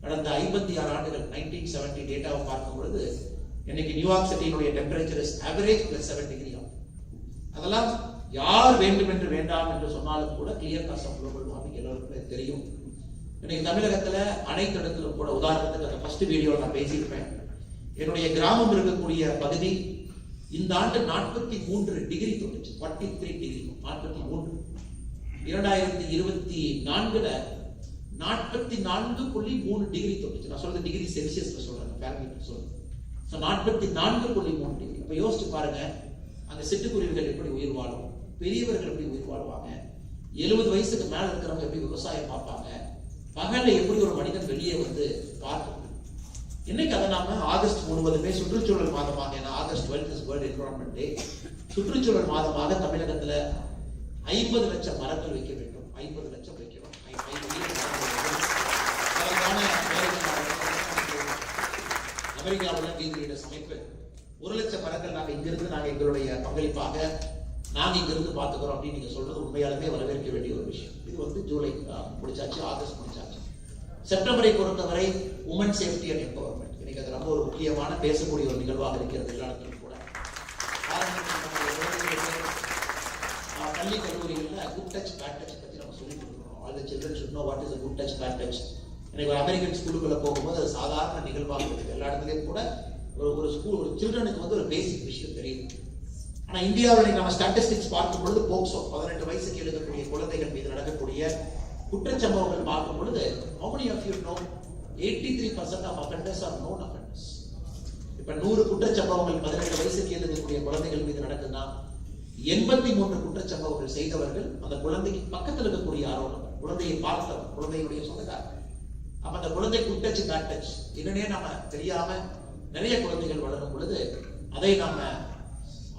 கடந்த 56 ஆண்டுகள் 1970 டேட்டாவை பார்க்கும் பொழுது இன்னைக்கு நியூயார்க் சிட்டியினுடைய டெம்பரேச்சர் இஸ் ஆவரேஜ் +7 டிகிரி. அதெல்லாம் யார் வேண்டும் என்று வேண்டாம் என்று சொன்னாலும் கூட clear cause of global warming எல்லாருக்குமே தெரியும். இன்னைக்கு தமிழகத்துல அனைத்து இடத்திலும் கூட, உதாரணத்துக்கு அந்த ஃபர்ஸ்ட் வீடியோவில் நான் பேசியிருப்பேன், என்னுடைய கிராமம் இருக்கக்கூடிய பகுதி இந்த ஆண்டு 43 டிகிரி தொட்டுச்சு. 43 டிகிரி, 43. 2024ல 44.3 டிகிரி தொட்டுச்சு. நான் சொல்றது டிகிரி செல்சியஸ்ல சொல்றேன், ஃபாரன்ஹீட் சொல்றேன். 44.3 டிகிரி. அப்ப யோசிச்சு பாருங்க, அந்த சிட்டுக்குருவிகள் எப்படி உயிர் வாழும், பெரியவர்கள் எப்படி உயிர் வாழ்வாங்க, 70 வயசுக்கு மேல இருக்கிறவங்க எப்படி விவசாயம் பார்ப்பாங்க, பகல்ல எப்படி ஒரு மனிதன் வெளியே பார்க்க. இன்னைக்கு அதை நாம ஆகஸ்ட் முழுவதுமே சுற்றுச்சூழல் மாதமாக, ஏன்னா ஆகஸ்ட் 12 இஸ் வேர்ல்ட் என்விரான்மென்ட் டே, சுற்றுச்சூழல் மாதமாக தமிழகத்துல 50 லட்சம் மரங்கள் வைக்க வேண்டும். 50 லட்சம் வைக்கிறோம். அமெரிக்காவில் வீதியிட சமைப்பு 1 லட்சம் மரங்கள் நாங்கள் இங்கிருந்து எங்களுடைய பங்களிப்பாக நாங்கள் இங்கிருந்து பார்த்துக்கிறோம் அப்படின்னு நீங்க சொல்றது உண்மையாலுமே வரவேற்க வேண்டிய ஒரு விஷயம். இது ஜூலை முடிச்சாச்சு, ஆகஸ்ட் முடிச்சாச்சு. செப்டம்பரை பொறுத்தவரை உமன் சேஃப்டி அண்ட் எம்பவர்மெண்ட். இன்னைக்கு அது ரொம்ப ஒரு முக்கியமான பேசக்கூடிய ஒரு நிகழ்வாக இருக்கிறது எல்லா இடத்திலும் கூட. பள்ளி கல்லூரிகளில் குட் டச் பேட் டச் பற்றி நம்ம சொல்லிக் கொடுக்குறோம். All the children should know what is a good touch bad touch. இன்னைக்கு ஒரு அமெரிக்கன் ஸ்கூலுக்குள்ள போகும்போது அது சாதாரண நிகழ்வாக இருக்குது. எல்லா இடத்துலையும் கூட ஒரு ஸ்கூல், ஒரு சில்ட்ரனுக்கு ஒரு பேசிக் விஷயம் தெரியுது. ஆனா இந்தியாவில் நம்ம ஸ்டாட்டிஸ்டிக்ஸ் பார்க்கும் பொழுது போக்சோ 18 வயசுக்கு எழுதக்கூடிய குழந்தைகள் மீது நடக்கக்கூடிய குற்றச்சம்பவங்கள் பார்க்கும் பொழுது how many of you know 83% of offenders are known offenders. இப்ப 100 குற்றச்சம்பவங்கள் 18 வயசுக்கு எழுதக்கூடிய குழந்தைகள் மீது நடக்குதுன்னா 83 குற்றச்சம்பவங்கள் செய்தவர்கள் அந்த குழந்தைக்கு பக்கத்தில் இருக்கக்கூடிய யாரோ குழந்தையை பார்த்தவர், குழந்தையுடைய சொந்தக்காரர். அப்ப அந்த குழந்தை குட்டச்சு காட்டச் இன்னனே நாம தெரியாம நிறைய குழந்தைகள் வளரும் பொழுது அதை நாம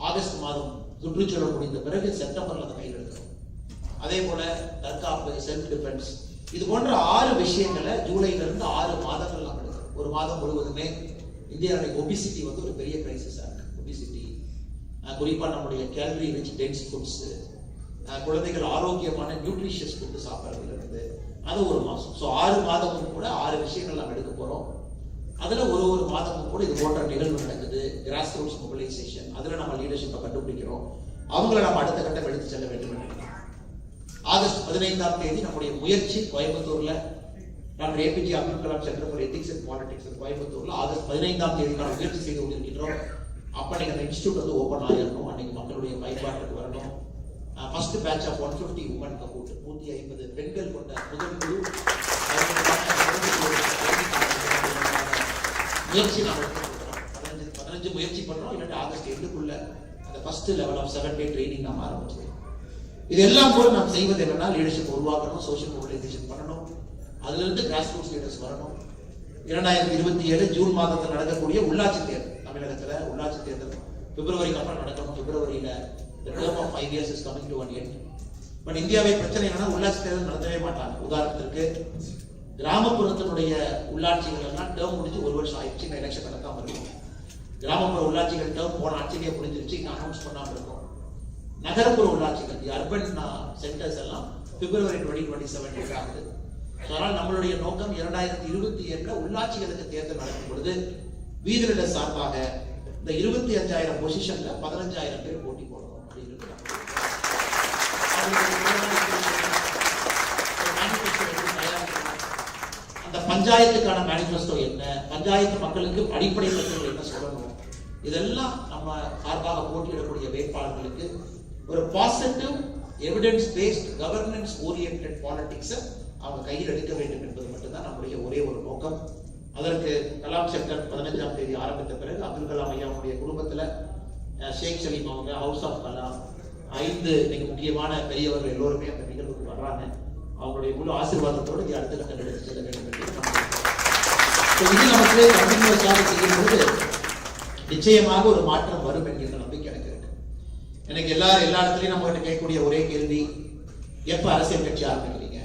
ஆகஸ்ட் மாதம் சுற்றுச்சூழல் முடிந்த பிறகு செப்டம்பர்ல அதை கையில் எடுக்கிறோம். அதே போல தற்காப்பு, செல்ஃப் டிஃபென்ஸ், இது போன்ற 6 விஷயங்களை ஜூலைல இருந்து 6 மாதங்கள் நாம் எடுக்கிறோம். ஒரு மாதம் முழுவதுமே இந்தியாவுடைய ஒபிசிட்டி வந்து ஒரு பெரிய கிரைசிஸா இருக்கு. ஒபிசிட்டி, குறிப்பா நம்முடைய கேலரி ரிச் டென்ஸ் ஃபுட்ஸ், குழந்தைகள் ஆரோக்கியமான நியூட்ரிஷியஸ் ஃபுட் சாப்பிட்றதுல இருந்து அது ஒரு மாசம். ஸோ 6 மாதமும் கூட 6 விஷயங்கள் நாம் எடுக்க போறோம். அதுல ஒரு மாதமும் கூட இது போன்ற நிகழ்வு நடக்குது. கிராஸ் ரூட்ஸ் மொபிலைசேஷன், அதுல நம்ம லீடர்ஷிப்பை கண்டுபிடிக்கிறோம். அவங்கள நம்ம அடுத்த கட்டம் எடுத்து செல்ல வேண்டும். ஆகஸ்ட் 15ஆம் தேதி நம்முடைய முயற்சி கோயம்புத்தூர்ல doctor APJ Abdul Kalam centre for ethics and politics கோயம்புத்தூர்ல ஆகஸ்ட் 15ஆம் தேதிக்கான முயற்சி செய்து கொண்டிருக்கிறோம். அப்ப நீங்க அந்த இன்ஸ்டியூட் வந்து ஓபன் ஆகிருக்கும். அன்னைக்கு மக்களுடைய பயன்பாட்டுக்கு வரணும். ஃபர்ஸ்ட் பேட்ச் ஆஃப் 150 உமன் கபூட், 150 பெண்கள் கொண்ட முதல் குழு முயற்சி நாம் எடுத்துக்கிறோம். 15 முயற்சி பண்றோம். இல்லாட்டி ஆகஸ்ட் எண்டுக்குள்ள அந்த first level of 7 day training நாம் ஆரம்பிச்சிருக்கோம். இதெல்லாம் கூட நாம் செய்வது என்னன்னா லீடர்ஷிப் உருவாக்கணும், சோஷியல் மொபிலைசேஷன் பண்ணணும். அதுல இருந்து கிராஸ் ரூட்ஸ் லீடர்ஸ் வரணும். 2027 ஜூன் மாதத்தில் நடக்கக்கூடிய உள்ளாட்சி தேர்தல், தமிழகத்துல உள்ளாட்சி தேர்தல் பிப்ரவரிக்கு அப்புறம் நடக்கணும். பிப்ரவரியில the term of 5 years is coming to an end. But இந்தியாவை பிரச்சனை என்னன்னா உள்ளாட்சி தேர்தல் நடத்தவே மாட்டாங்க. உதாரணத்திற்கு கிராமப்புறத்தினுடைய உள்ளாட்சிகள் எல்லாம் டேர்ம் முடிஞ்சு 1 வருஷம் ஆயிடுச்சு, இந்த எலெக்ஷன் நடக்காம இருக்கும். கிராமப்புற உள்ளாட்சிகள் டேர்ம் போன ஆட்சியிலேயே முடிஞ்சிருச்சு, அனௌன்ஸ் பண்ணாம இருக்கும். நகரப்புற உள்ளாட்சிகள், அர்பன் சென்டர்ஸ் எல்லாம் பிப்ரவரி 2027 ஆகுது. அதனால் நம்மளுடைய நோக்கம் 2027 உள்ளாட்சிகளுக்கு தேர்தல் நடக்கும் பொழுது வீதிநில சார்பாக இந்த 25,000 பொசிஷன்ல 15,000 பேர் போட்டி போடணும் அப்படின்னு அந்த பஞ்சாயத்துக்கான மேனிஃபெஸ்டோ என்ன, பஞ்சாயத்து மக்களுக்கு அடிப்படை பிரச்சனைகள் என்ன சொல்லணும், இதெல்லாம் நம்ம சார்பாக போட்டியிடக்கூடிய வேட்பாளர்களுக்கு ஒரு positive evidence based governance oriented பாலிடிக்ஸை அவங்க கையில் எடுக்க வேண்டும் என்பது மட்டும்தான் நம்முடைய ஒரே ஒரு நோக்கம். அதற்கு கலாம் சென்டர் 15ஆம் தேதி ஆரம்பித்த பிறகு அப்துல் கலாம் ஐயாவுடைய குடும்பத்துல ஷேக் சலீம் அவங்க, ஹவுஸ் ஆஃப் கலாம், 5 இன்னைக்கு முக்கியமான பெரியவர்கள் எல்லோருமே அந்த நிகழ்வுக்கு வர்றாங்க. அவங்களுடைய முழு ஆசீர்வாதத்தோடு இது அடுத்த கட்டம் எடுத்து செல்ல வேண்டும் என்று இது நமக்கு கண்டினியூஸாக செய்யும் பொழுது நிச்சயமாக ஒரு மாற்றம் வரும் என்கிற நம்பிக்கை எனக்கு இருக்கு. எனக்கு எல்லா இடத்துலையும் நம்ம கிட்ட கேட்கக்கூடிய ஒரே கேள்வி, எப்ப அரசியல் கட்சி ஆரம்பிக்கிறீங்க,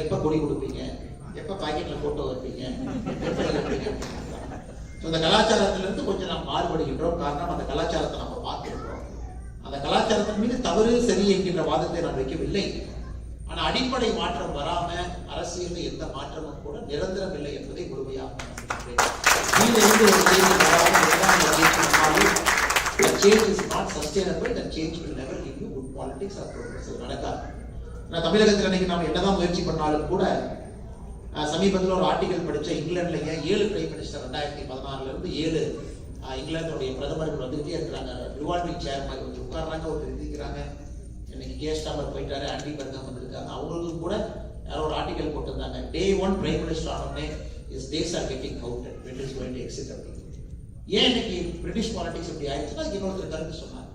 எப்ப கொடி கொடுப்பீங்க, எப்ப பாக்கெட்ல போட்டோ வைப்பீங்க, எப்ப இருப்பீங்க. அந்த கலாச்சாரத்திலிருந்து கொஞ்சம் நாம் மாறுபடுகின்றோம். காரணம் அந்த கலாச்சாரத்தை நம்ம பார்த்திருக்கிறோம். அந்த கலாச்சாரத்தின் மீது தவறு சரி என்கின்ற வாதத்தை நான் வைக்கவில்லை. ஆனா அடிப்படை மாற்றம் வராம அரசியல் எந்த மாற்றமும் கூட நிரந்தரம் இல்லை என்பதை முழுமையாக நடக்காது. தமிழகத்தில் இன்னைக்கு நாம் என்னதான் முயற்சி பண்ணாலும் கூட சமீபத்தில் ஒரு ஆர்டிகல் படிச்ச இங்கிலாந்துலயே 7 பிரைம் மினிஸ்டர் 2016 இருந்து 7 இங்கிலாந்துடைய பிரதமர்கள் வந்துகிட்டே இருக்கிறாங்க. ரிவால்விங் சேர் மாதிரி கொஞ்சம் உட்கார்றாங்க, ஒரு இருக்கிறாங்க. இன்னைக்கு கேஸ்டாமர் போயிட்டாரு, ஆண்டி பர்கம் வந்திருக்காங்க. அவங்களுக்கும் கூட யாரோ ஒரு ஆர்டிகல் போட்டிருந்தாங்க, டே 1 பிரைம் மினிஸ்டர் ஆனோடனே is days are getting counted when it is going to exit அப்படின்னு. ஏன் இன்னைக்கு பிரிட்டிஷ் பாலிடிக்ஸ் இப்படி ஆயிடுச்சுன்னா இன்னொருத்தர் கருத்து சொன்னாங்க.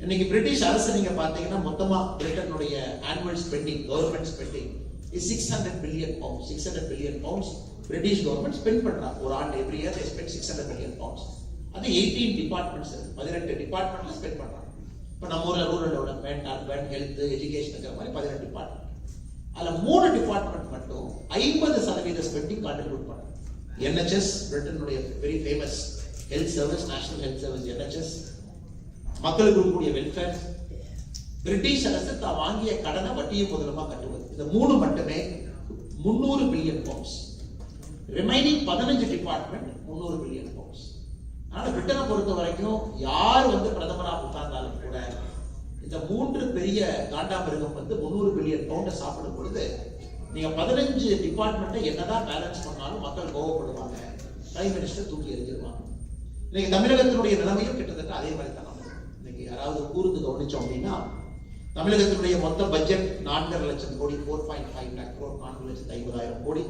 இன்னைக்கு பிரிட்டிஷ் அரசு நீங்க பாத்தீங்கன்னா மொத்தமா பிரிட்டனுடைய annual spending, government spending is 600 billion pounds. 600 billion pounds British government spend பண்றாங்க ஒரு ஆண்டு. Every year they spend 600 billion pounds. அது 18 டிபார்ட்மெண்ட்ஸ், 18 டிபார்ட்மெண்ட்ல ஸ்பெண்ட் பண்றாங்க. இப்ப நம்ம ஊர்ல rural development, urban, health, education மாதிரி 18 டிபார்ட்மெண்ட். அதுல 3 டிபார்ட்மெண்ட் மட்டும் 50% ஸ்பெண்டிங் கான்ட்ரிபியூட் பண்றாங்க. NHS, பிரிட்டனுடைய very famous health service, national health service NHS, மக்களுக்கு கொடுக்கக்கூடிய வெல்ஃபேர், பிரிட்டிஷ் அரசு தான் வாங்கிய கடனை வட்டியும் முதலமா கட்டுவது. இந்த 3 மட்டுமே 300 billion pounds. Remaining 15 department 300 billion pounds. அதனால பிரிட்டனை பொறுத்த வரைக்கும் யார் பிரதமராக உட்கார்ந்தாலும் கூட இந்த 3 பெரிய காண்டாமிருகம் 300 பில்லியன் பவுண்டை சாப்பிடும் பொழுது நீங்க 15 டிபார்ட்மெண்ட்டை என்னதான் பேலன்ஸ் பண்ணாலும் மக்கள் கோவப்படுவாங்க, பிரைம் மினிஸ்டர் தூக்கி எறிஞ்சிருவாங்க. இன்னைக்கு தமிழகத்தினுடைய நிலைமையும் கிட்டத்தட்ட அதே மாதிரி தான். இன்னைக்கு யாராவது கூர்ந்து கவனிச்சோம் அப்படின்னா தமிழகத்தினுடைய மொத்த பட்ஜெட் 4.5 லட்சம் கோடி, 4.5 lakh crore, 4,50,000 கோடி.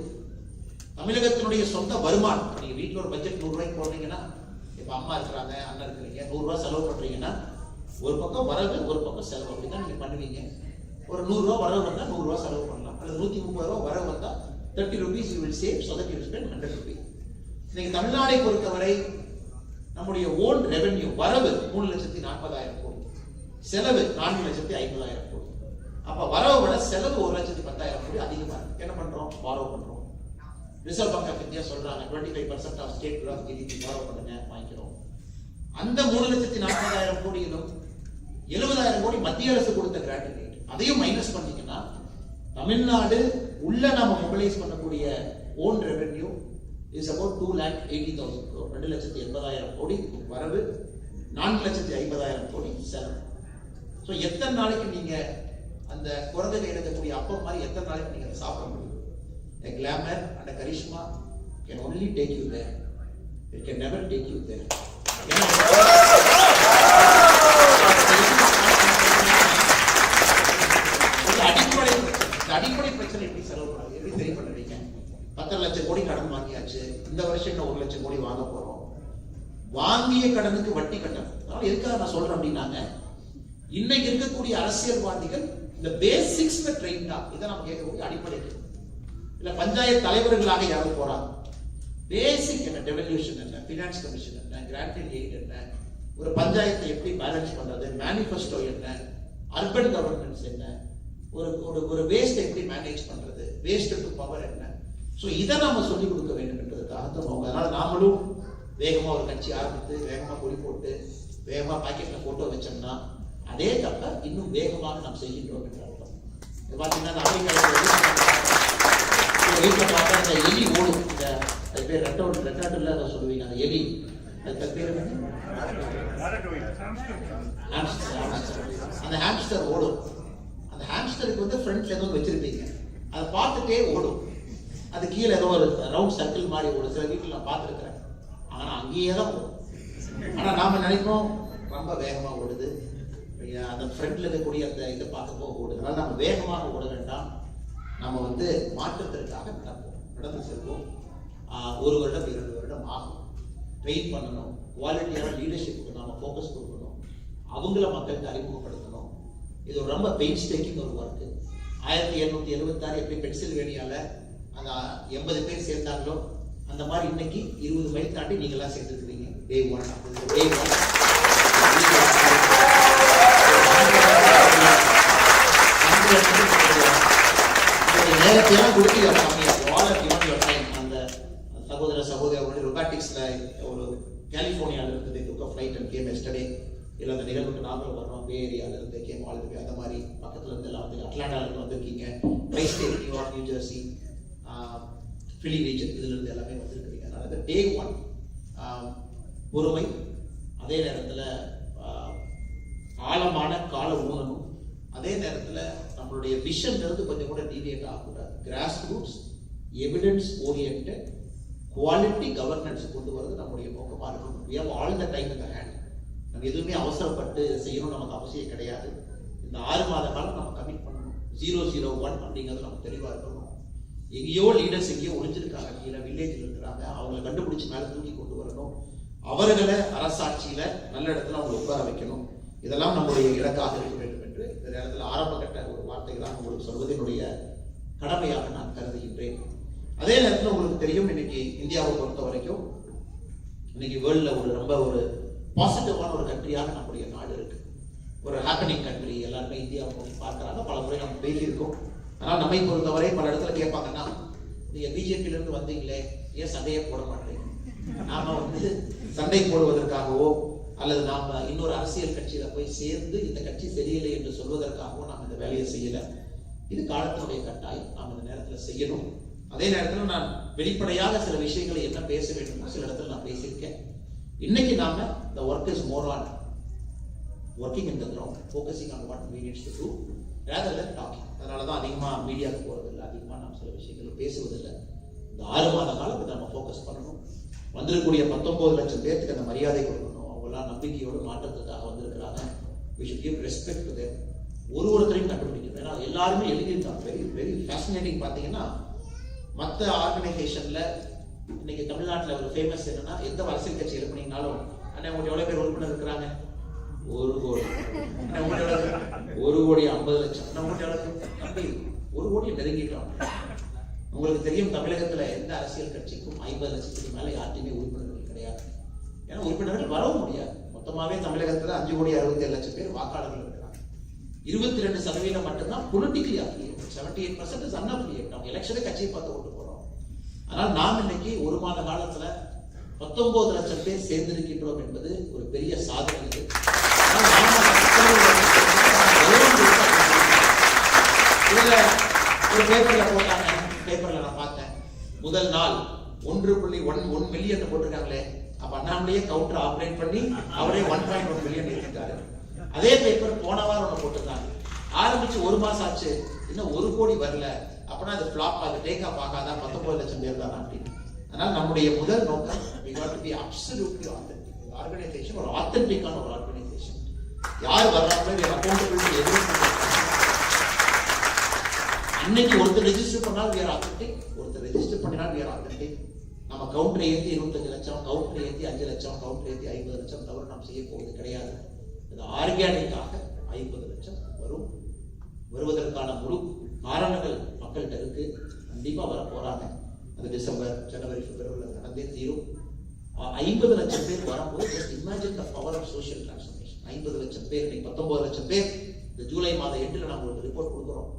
தமிழகத்தினுடைய சொந்த வருமானம், நீங்க வீட்டுல ஒரு பட்ஜெட் 100 ரூபாய்க்கு போடுறீங்கன்னா, இப்ப அம்மா இருக்கிறாங்க, அண்ணன் இருக்கிறீங்க, 100 ரூபாய் செலவு பண்றீங்கன்னா ஒரு பக்கம் வரவு, ஒரு பக்கம் செலவு, அப்படிதான் நீங்க பண்ணுவீங்க. ஒரு 100 ரூபாய் வரவு வந்தா 100 ரூபாய் செலவு பண்ணலாம், அல்லது 130 ரூபாய் வரவு வந்தா 30 rupees you will save, so that you will spend 100 rupees. இன்னைக்கு தமிழ்நாடை பொறுத்தவரை நம்முடைய ஓன் ரெவென்யூ வரவு 3,40,000 கோடி, செலவு 4,50,000 கோடி. அப்ப வரவை விட செலவு 1,10,000 கோடி அதிகமா இருக்கு. என்ன பண்றோம்? பாரோ பண்றோம். ரிசர்வ் பேங்க் ஆஃப் இந்தியா சொல்றாங்க 25% of state gross GDP borrow பண்ணுங்க, வாங்கிக்கிறோம். அந்த 3,40,000 கோடியிலும் 70,000 கோடி மத்திய அரசு கொடுத்த கிராட்டுலேட், அதையும் மைனஸ் பண்ணீங்கன்னா தமிழ்நாடு உள்ள நாம மொபிலைஸ் பண்ணக்கூடிய own revenue is about 2,80,000 crore, 2,80,000 கோடி வரவு, 4,50,000 கோடி செலவு. ஸோ எத்தனை நாளைக்கு நீங்க அந்த குழந்தைகள் எடுக்கக்கூடிய அப்பம் மாதிரி எத்தனை நாளைக்கு நீங்க அதை சாப்பிட முடியும்? A glamour and a charisma can only take you there. It can never take you there. அடிப்படை பிரச்சனை எப்படி செலவு பண்ணாங்க, எப்படி சரி பண்ணுவீங்க? 10 லட்சம் கோடி கடன் வாங்கியாச்சு, இந்த வருஷம் இன்னும் 1 லட்சம் கோடி வாங்க போறோம். வாங்கிய கடனுக்கு வட்டி கட்டணும். அதனால எதுக்காக நான் சொல்றேன் அப்படின்னாங்க, இன்னைக்கு இருக்கக்கூடிய அரசியல்வாதிகள் இந்த பேசிக்ஸ்ல ட்ரெயின் தான். இதை நம்ம கேட்கக்கூடிய அடிப்படை இல்ல. பஞ்சாயத்து தலைவர்களாக யாரும் போறாங்க, பேசிக் என்ன, டெவல்யூஷன் என்ன, பினான்ஸ் கமிஷன் என்ன, கிராண்ட் எய்ட் என்ன, ஒரு பஞ்சாயத்தை எப்படி பேலன்ஸ் பண்றது, மேனிஃபெஸ்டோ என்ன, அர்பன் கவர்னன்ஸ் என்ன, ஒரு வேஸ்ட் எப்படி மேனேஜ் பண்றது, வேஸ்ட் டு பவர் என்ன. சோ இதை நாம சொல்லிக் கொடுக்க வேண்டும் என்பதற்காக தான். அதனால நாமளும் வேகமா ஒரு கட்சி ஆரம்பித்து, வேகமா கொடி போட்டு, வேகமா பாக்கெட்ல போட்டோ வச்சோம்னா அதே தப்ப இன்னும் வேகமாக நாம் செய்கின்றோம் என்ற அர்த்தம். இது பாத்தீங்கன்னா வீட்டில் பார்த்தா இந்த எலி ஓடும், இந்த அது பேர் ரெட்டாட்டுல அதை சொல்லுவீங்க, அந்த எலி, அது பேர் அந்த ஹாம்ஸ்டர் ஓடும். அந்த ஹாம்ஸ்டருக்கு வந்து ஃப்ரண்ட்ல ஏதோ வச்சிருப்பீங்க, அதை பார்த்துட்டே ஓடும். அது கீழே ஏதோ ஒரு ரவுண்ட் சர்க்கிள் மாதிரி ஓடும். சில வீட்டில் நான் பார்த்துருக்கிறேன், ஆனா அங்கேயே தான் ஓடும். ஆனா நாம நினைப்போம் ரொம்ப வேகமா ஓடுது, அந்த ஃப்ரண்ட்ல இருக்கக்கூடிய அந்த இதை பார்க்கப்போ ஓடுது. அதனால நம்ம வேகமாக ஓட வேண்டாம், நம்ம வந்து மாற்றத்திற்காக நடந்து செல்வோம். 1 வருடம் 2 வருடம் ஆகும். ட்ரெயின் பண்ணணும், குவாலிட்டியான லீடர்ஷிப்புக்கு நாம ஃபோக்கஸ் கொடுக்கணும், அவங்கள மக்களுக்கு அறிமுகப்படுத்தணும். இது ஒரு ரொம்ப பெயின்ஸ் டேக்கிங் ஒரு ஒர்க்கு. 1776 எப்படி பென்சில்வேனியால அந்த 80 பேர் சேர்ந்தாங்களோ அந்த மாதிரி இன்னைக்கு 20 மைல் தாண்டி நீங்களாம் சேர்ந்துருக்கிறீங்க. டே 1 நேரத்தையெல்லாம் கொடுத்து அந்த சகோதர சகோதரர்களுடைய ரொபாட்டிக்ஸ்ல ஒரு கலிபோர்னியால இருந்து டுக் ஃபிளைட் அண்ட் கேம் எஸ்டர்டே. இல்லை அந்த நிகழ்வுக்கு நாங்களும் வர்றோம், பே ஏரியால இருந்து கேம் ஆல்ரெடி அந்த மாதிரி பக்கத்துல இருந்து எல்லாம் வந்து அட்லாண்டால இருந்து வந்திருக்கீங்க, tri state, New York, New Jersey, Philly region, இதுல இருந்து எல்லாமே வந்திருக்கிறீங்க. அதனால டே 1 பொறுமை, அதே நேரத்துல ஆழமான கால ஊனமும், அதே நேரத்துல நம்மளுடைய விஷன் இருந்து கொஞ்சம் கூட டீவியேட் ஆகக்கூடாது. Cross roots, evidence oriented, quality governance கொண்டு வரது நம்முடைய நோக்கமா இருக்கணும். We have all the time in the hand. நம்ம எதுவுமே அவசரப்பட்டு செய்யணும் நமக்கு அவசியம் கிடையாது. இந்த 6 மாத காலம் நம்ம கமிட் பண்ணணும். 001 அப்படிங்கிறது நம்ம தெளிவா இருக்கணும். எங்கேயோ லீடர்ஸ் எங்கேயோ ஒளிஞ்சிருக்காங்க, கீழே வில்லேஜில் இருக்கிறாங்க, அவங்களை கண்டுபிடிச்சு மேல தூக்கி கொண்டு வரணும். அவர்களை அரசாட்சியில நல்ல இடத்துல அவங்களை உட்கார வைக்கணும். இதெல்லாம் நம்முடைய இலக்காக இருக்க வேண்டும் என்று இந்த நேரத்தில் ஆரம்ப கட்ட ஒரு வார்த்தைகளாக உங்களுக்கு சொல்வதனுடைய கடமையாக நான் கருதுகின்றேன். அதே நேரத்தில் உங்களுக்கு தெரியும், இன்னைக்கு இந்தியாவை பொறுத்த வரைக்கும் இன்னைக்கு வேர்ல்ட்ல ரொம்ப ஒரு பாசிட்டிவான ஒரு கண்ட்ரியாக நம்முடைய நாடு இருக்கு. ஒரு ஹாப்பனிங் கண்ட்ரி, எல்லாருமே இந்தியாவை பார்க்கறாங்க. பல முறை நம்ம பேசியிருக்கோம். ஆனால் நம்மை பொறுத்தவரை பல இடத்துல கேட்பாங்கன்னா, நீங்க பிஜேபியில இருந்து வந்தீங்களே, ஏன் சண்டையே போட மாட்டீங்க? நாம வந்து சண்டை போடுவதற்காகவோ அல்லது நாம இன்னொரு அரசியல் கட்சியில போய் சேர்ந்து இந்த கட்சி சரியில்லை என்று சொல்வதற்காகவோ நாம் இந்த வேலையை செய்யல. இது காலத்தினுடைய கட்டாயம், நாம் இந்த நேரத்துல செய்யணும். அதே நேரத்தில் நான் வெளிப்படையாக சில விஷயங்களை என்ன பேச வேண்டும் சில இடத்துல நான் பேசியிருக்கேன். இன்னைக்கு நாம the work is more on working in the ground, focusing on what we need to do rather than talking. அதனாலதான் அதிகமா மீடியாவுக்கு போறதில்லை, அதிகமா நாம் சில விஷயங்கள் பேசுவதில்லை. இந்த 6 மாத காலத்துக்கு நம்ம ஃபோக்கஸ் பண்ணணும். வந்திருக்கக்கூடிய 19 லட்சம் பேருக்கு அந்த மரியாதை கொடுக்கணும், அவங்களாம் நம்பிக்கையோடு மாற்றத்துக்காக வந்திருக்கிறாங்க. we should give respect to them. ஒருத்தரையும் கண்டுபிடிக்கணும். ஏன்னா எல்லாருமே எழுதியிருக்காங்க. Very very fascinating. பார்த்தீங்கன்னா மற்ற ஆர்கனைசேஷன்ல இன்னைக்கு தமிழ்நாட்டில் ஒரு ஃபேமஸ் என்னன்னா, எந்த அரசியல் கட்சி எழுப்பினீங்கனாலும் அண்ணா உங்கள்கிட்ட எவ்வளோ பேர் உறுப்பினர் இருக்கிறாங்க? 1 கோடி. அண்ணா உங்கள்கிட்ட 1,50,00,000. அண்ணா உங்கள்கிட்ட தம்பி 1 கோடி நெருங்கிட்டோம். உங்களுக்கு தெரியும், தமிழகத்துல எந்த அரசியல் கட்சிக்கும் 50 லட்சத்துக்கு மேல யார்ட்டையுமே உறுப்பினர்கள் கிடையாது. ஏன்னா உறுப்பினர்கள் வரவும் முடியாது. மொத்தமாவே தமிழகத்துல 5,67,00,000 பேர் வாக்காளர்கள் இருக்கிறாங்க. 22% மட்டும்தான் பொலிட்டிக்கலி அஃபிலியேட்டட். 78% இஸ் அன்அஃபிலியேட்டட். அவங்க எலெக்ஷனே கட்சியை பார்த்து ஓட்டு போறோம். ஆனால் நாம் இன்னைக்கு 1 மாத காலத்துல 19 லட்சம் பேர் சேர்ந்திருக்கின்றோம் என்பது ஒரு பெரிய சாதனை. இதுல ஒரு பேப்பர்ல போட்டாங்க. பேப்பர்ல நான் பார்த்தேன், முதல் நாள் 1.1 மில்லியன் போட்டிருக்காங்களே. அப்ப அண்ணாமலையே கவுண்டர் ஆபரேட் பண்ணி அவரே 1.1 மில்லியன் ஏற்றிட்டாரு. அதே பேப்பர் போன வாரம் ஒன்று போட்டிருந்தாங்க. ஆரம்பிச்சு 1 மாசம் ஆச்சு, இன்னும் 1 கோடி வரல. அப்பனா அது ஃபிளாப் ஆகுது, டேக் ஆஃப் ஆகாதா? 19 லட்சம் பேர் தான் அப்படின்னு. அதனால நம்முடைய முதல் நோக்கம் we got to be absolutely authentic. Organisation ஒரு ஆத்தென்டிக்கான ஒரு ஆர்கனைசேஷன். யார் வர்றாங்களோ அக்கௌண்டபிலிட்டி எதுவும் அன்னைக்கு ஒருத்தர் ரெஜிஸ்டர் பண்ணால் we are authentic, ஒருத்தர் ரெஜிஸ்டர் பண்ணினால் we are authentic. நம்ம கவுண்டரை ஏற்றி 25 லட்சம், கவுண்டரை ஏற்றி 5 லட்சம், கவுண்டரை ஏற்றி 50 லட்சம் தவிர நாம் செய்ய போவது கிடையாது. இது ஆர்கானிக்காக 50 லட்சம் வரும். வருவதற்கான முழு காரணங்கள் மக்கள்கிட்ட இருக்கு. கண்டிப்பா வர போறாங்க. அது டிசம்பர், ஜனவரி, பிப்ரவரியில் நடந்தே தீரும். 50 லட்சம் பேர் வரும்போது just imagine the power of social transformation. 50 லட்சம் பேர், 19 லட்சம் பேர் இந்த ஜூலை மாத எண்டில் நம்ம ஒரு ரிப்போர்ட் கொடுக்குறோம்.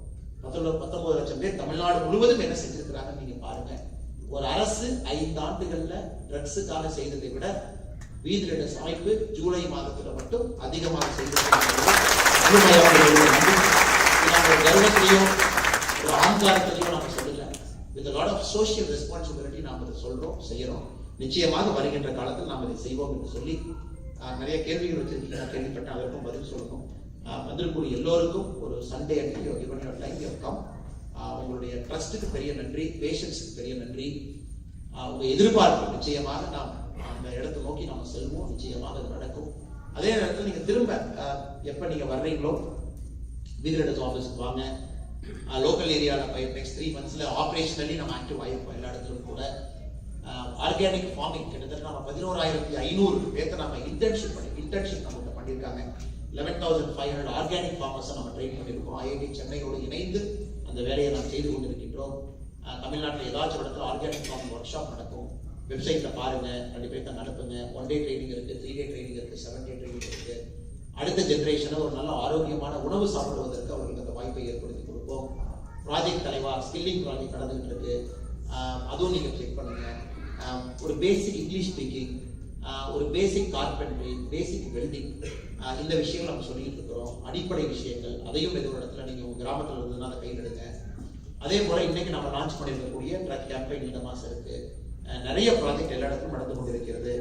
19 லட்சம் பேர் தமிழ்நாடு முழுவதும் என்ன செஞ்சிருக்கிறாங்க நீங்க பாருங்க. ஒரு அரசு 5 ஆண்டுகள்ல ட்ரக்ஸுக்காக செய்ததை விட வீதியிட அமைப்பு ஜூலை மாதத்துல மட்டும் அதிகமாக செய்திருக்கிறாங்க. ஒரு கர்வத்திலையும் ஒரு ஆங்காரத்திலையும் நம்ம சொல்லல. With lot of social responsibility நாம் இதை சொல்றோம், செய்யறோம். நிச்சயமாக வருகின்ற காலத்தில் நாம் இதை செய்வோம் என்று சொல்லி நிறைய கேள்விகள் வச்சிருக்கீங்க. நான் கேள்விப்பட்டேன், அதற்கும் பதில் சொல்லணும். வந்திருக்கூடிய எல்லோருக்கும் ஒரு சண்டே அன்னைக்கு given your time you have come. உங்களுடைய ட்ரஸ்ட்டுக்கு பெரிய நன்றி, பேஷன்ஸுக்கு பெரிய நன்றி. உங்க எதிர்பார்ப்பு நிச்சயமாக நாம் அந்த இடத்தை நோக்கி நாம செல்வோம். நிச்சயமாக அது நடக்கும். அதே நேரத்தில் நீங்க திரும்ப எப்ப நீங்க வர்றீங்களோ வீதிரடஸ் ஆஃபீஸ்க்கு வாங்க. லோக்கல் ஏரியாவில் நெக்ஸ்ட் 3 monthsல ஆபரேஷனலி நம்ம ஆக்டிவ் ஆயிருப்போம் எல்லா இடத்துலும் கூட. ஆர்கானிக் ஃபார்மிங் கிட்டத்தட்ட நம்ம 11,500 பேர்த்த நம்ம இன்டர்ன்ஷிப் நம்ம பண்ணியிருக்காங்க. 11,500 ஆர்கானிக் ஃபார்மர்ஸை நம்ம ட்ரெயின் பண்ணியிருக்கோம். ஐஐடி சென்னையோடு இணைந்து அந்த வேலையை நாம் செய்து கொண்டிருக்கின்றோம். தமிழ்நாட்டில் ஏதாச்சும் இடத்துல ஆர்கானிக் ஃபார்மிங் ஒர்க் ஷாப் நடக்கும். வெப்சைட்ல பாருங்க, 2 பேர்த்த நடத்துங்க. 1 day ட்ரைனிங் இருக்கு, 3 day ட்ரைனிங் இருக்கு, 7 day ட்ரைனிங் இருக்கு. அடுத்த ஜெனரேஷனை ஒரு நல்ல ஆரோக்கியமான உணவு சாப்பிடுவதற்கு அவர்களுக்கு அந்த வாய்ப்பை ஏற்படுத்தி கொடுப்போம். ப்ராஜெக்ட் தலைவா ஸ்கில்லிங் ப்ராஜெக்ட் நடந்துகிட்டு இருக்கு. அதுவும் நீங்க செக் பண்ணுங்க. ஒரு பேசிக் இங்கிலீஷ் ஸ்பீக்கிங், ஒரு பேசிக் கார்பென்ட்ரி, பேசிக் வெல்டிங், இந்த விஷயங்கள் நம்ம சொல்லிட்டு இருக்கிறோம். அடிப்படை விஷயங்கள் அதையும் ஏதோ ஒரு இடத்துல நீங்க உங்க கிராமத்தில் இருந்ததுன்னா அதை கையில் எடுங்க. அதே போல இன்னைக்கு நம்ம லான்ச் பண்ணிருக்கக்கூடிய ட்ரக் கேம்பெயின் இந்த மாசம் இருக்கு. நிறைய ப்ராஜெக்ட் எல்லா இடத்துலும் நடந்து கொண்டிருக்கிறது.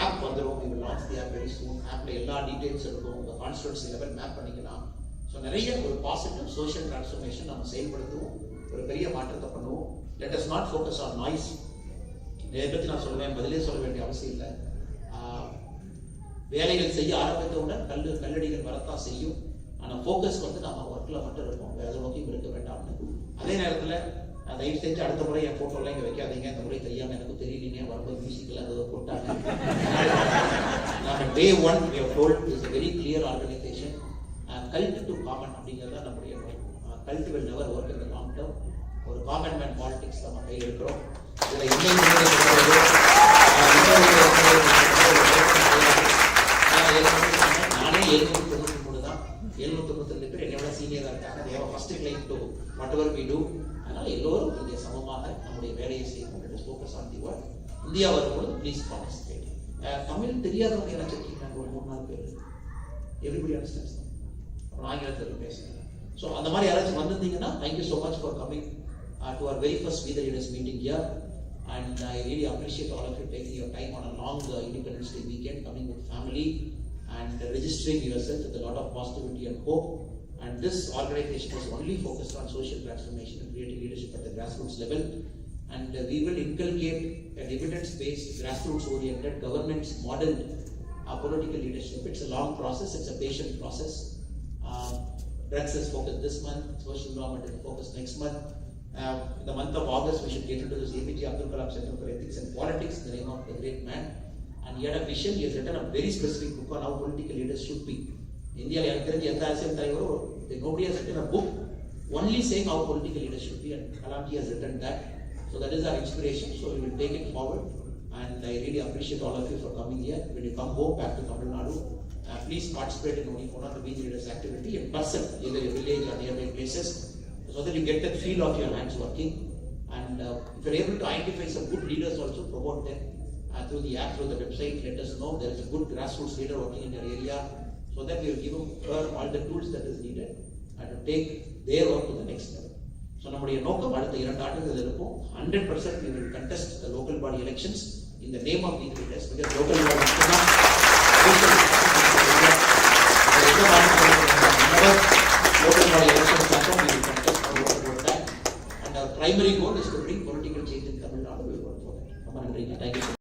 ஆப் வந்துடும். we will launch the app very soon. ஆப்ல எல்லா டீடைல்ஸ் இருக்கும். உங்க கான்ஸ்டிட்யூன்சி லெவல் மேப் பண்ணிக்கலாம். ஸோ நிறைய ஒரு பாசிட்டிவ் சோஷியல் டிரான்ஸ்ஃபர்மேஷன் நம்ம செயல்படுத்துவோம். ஒரு பெரிய மாற்றத்தை பண்ணுவோம். let us not focus on noise. இதை பற்றி நான் சொல்லுவேன், பதிலே சொல்ல வேண்டிய அவசியம் இல்லை. வேலைகள் செய்ய ஆரம்பித்தவுடன் கல்லடிகள் வரத்தான் செய்யும். ஆனால் ஃபோக்கஸ் வந்து நம்ம ஒர்க்கில் மட்டும் இருப்போம், வேற எதை நோக்கி இருக்க வேண்டாம்னு. அதே நேரத்தில் தயவு செஞ்சு அடுத்த முறை என் ஃபோட்டோலாம் இங்கே வைக்காதீங்க. இந்த முறை தெரியாமல் எனக்கு தெரியலீங்க, வரும்போது மியூசிக்கில் அதை போட்டாங்க. Day 1 we have told is a very clear organization. Cult to common அப்படிங்கிறத நம்முடைய cult will never work in the long term. ஒரு காமன் மேன் பாலிடிக்ஸ் நம்ம கையில் இருக்கிறோம். இதில் நானே 793 தான். 792 பேர் என்னோட சீனியராக இருக்காங்க. they have first claim to whatever we do. அதனால எல்லோரும் இங்கே சமமாக நம்முடைய வேலையை செய்யணும். let us focus on the work. India வரும்போது ப்ளீஸ் பார்ட்டிசிபேட். தமிழ் தெரியாதவங்க நினைச்சிருக்கீங்க ஒரு 3-4 பேர். Everybody understands. அப்புறம் ஆங்கிலத்தில் பேசுறேன். ஸோ அந்த மாதிரி யாராச்சும் வந்திருந்தீங்கன்னா thank you so much for coming to our very first We the Leaders meeting here, and I really appreciate all of you taking your time on a long Independence Day weekend, coming with family and registering yourself with a lot of positivity and hope. And this organization is only focused on social transformation and creating leadership at the grassroots level. And we will inculcate an evidence-based, grassroots-oriented governance model political leadership. It's a long process, it's a patient process. Drugs is focused this month, social government is focused next month. In the month of August, we should get into this APJ Abdul Kalam Center for Ethics and Politics, the name of the great man. And he had a vision, he has written a very specific book on how political leaders should be. India, nobody has written a book only saying how political leaders should be, and Kalamji has written that. So that is our inspiration, so we will take it forward. And I really appreciate all of you for coming here. When you come home back to Tamil Nadu, please participate in one of the Beach Leaders activity in person, either your village or nearby places, so that you get that feel of your hands working. And if you're able to identify some good leaders, also promote them through the app, through the website. Let us know there is a good grassroots leader working in your area, so that we will give her all the tools that is needed and to take their work to the next level. So நம்முடைய நோக்கம் அடுத்த 2 ஆண்டுகள் இருக்கும். 100% we will contest the local body elections in the name of these leaders, because local body local body elections happen, we will contest about that. And our primary goal is to bring political change in Tamil Nadu. We will work for that. ரொம்ப நன்றிங்க. Thank you.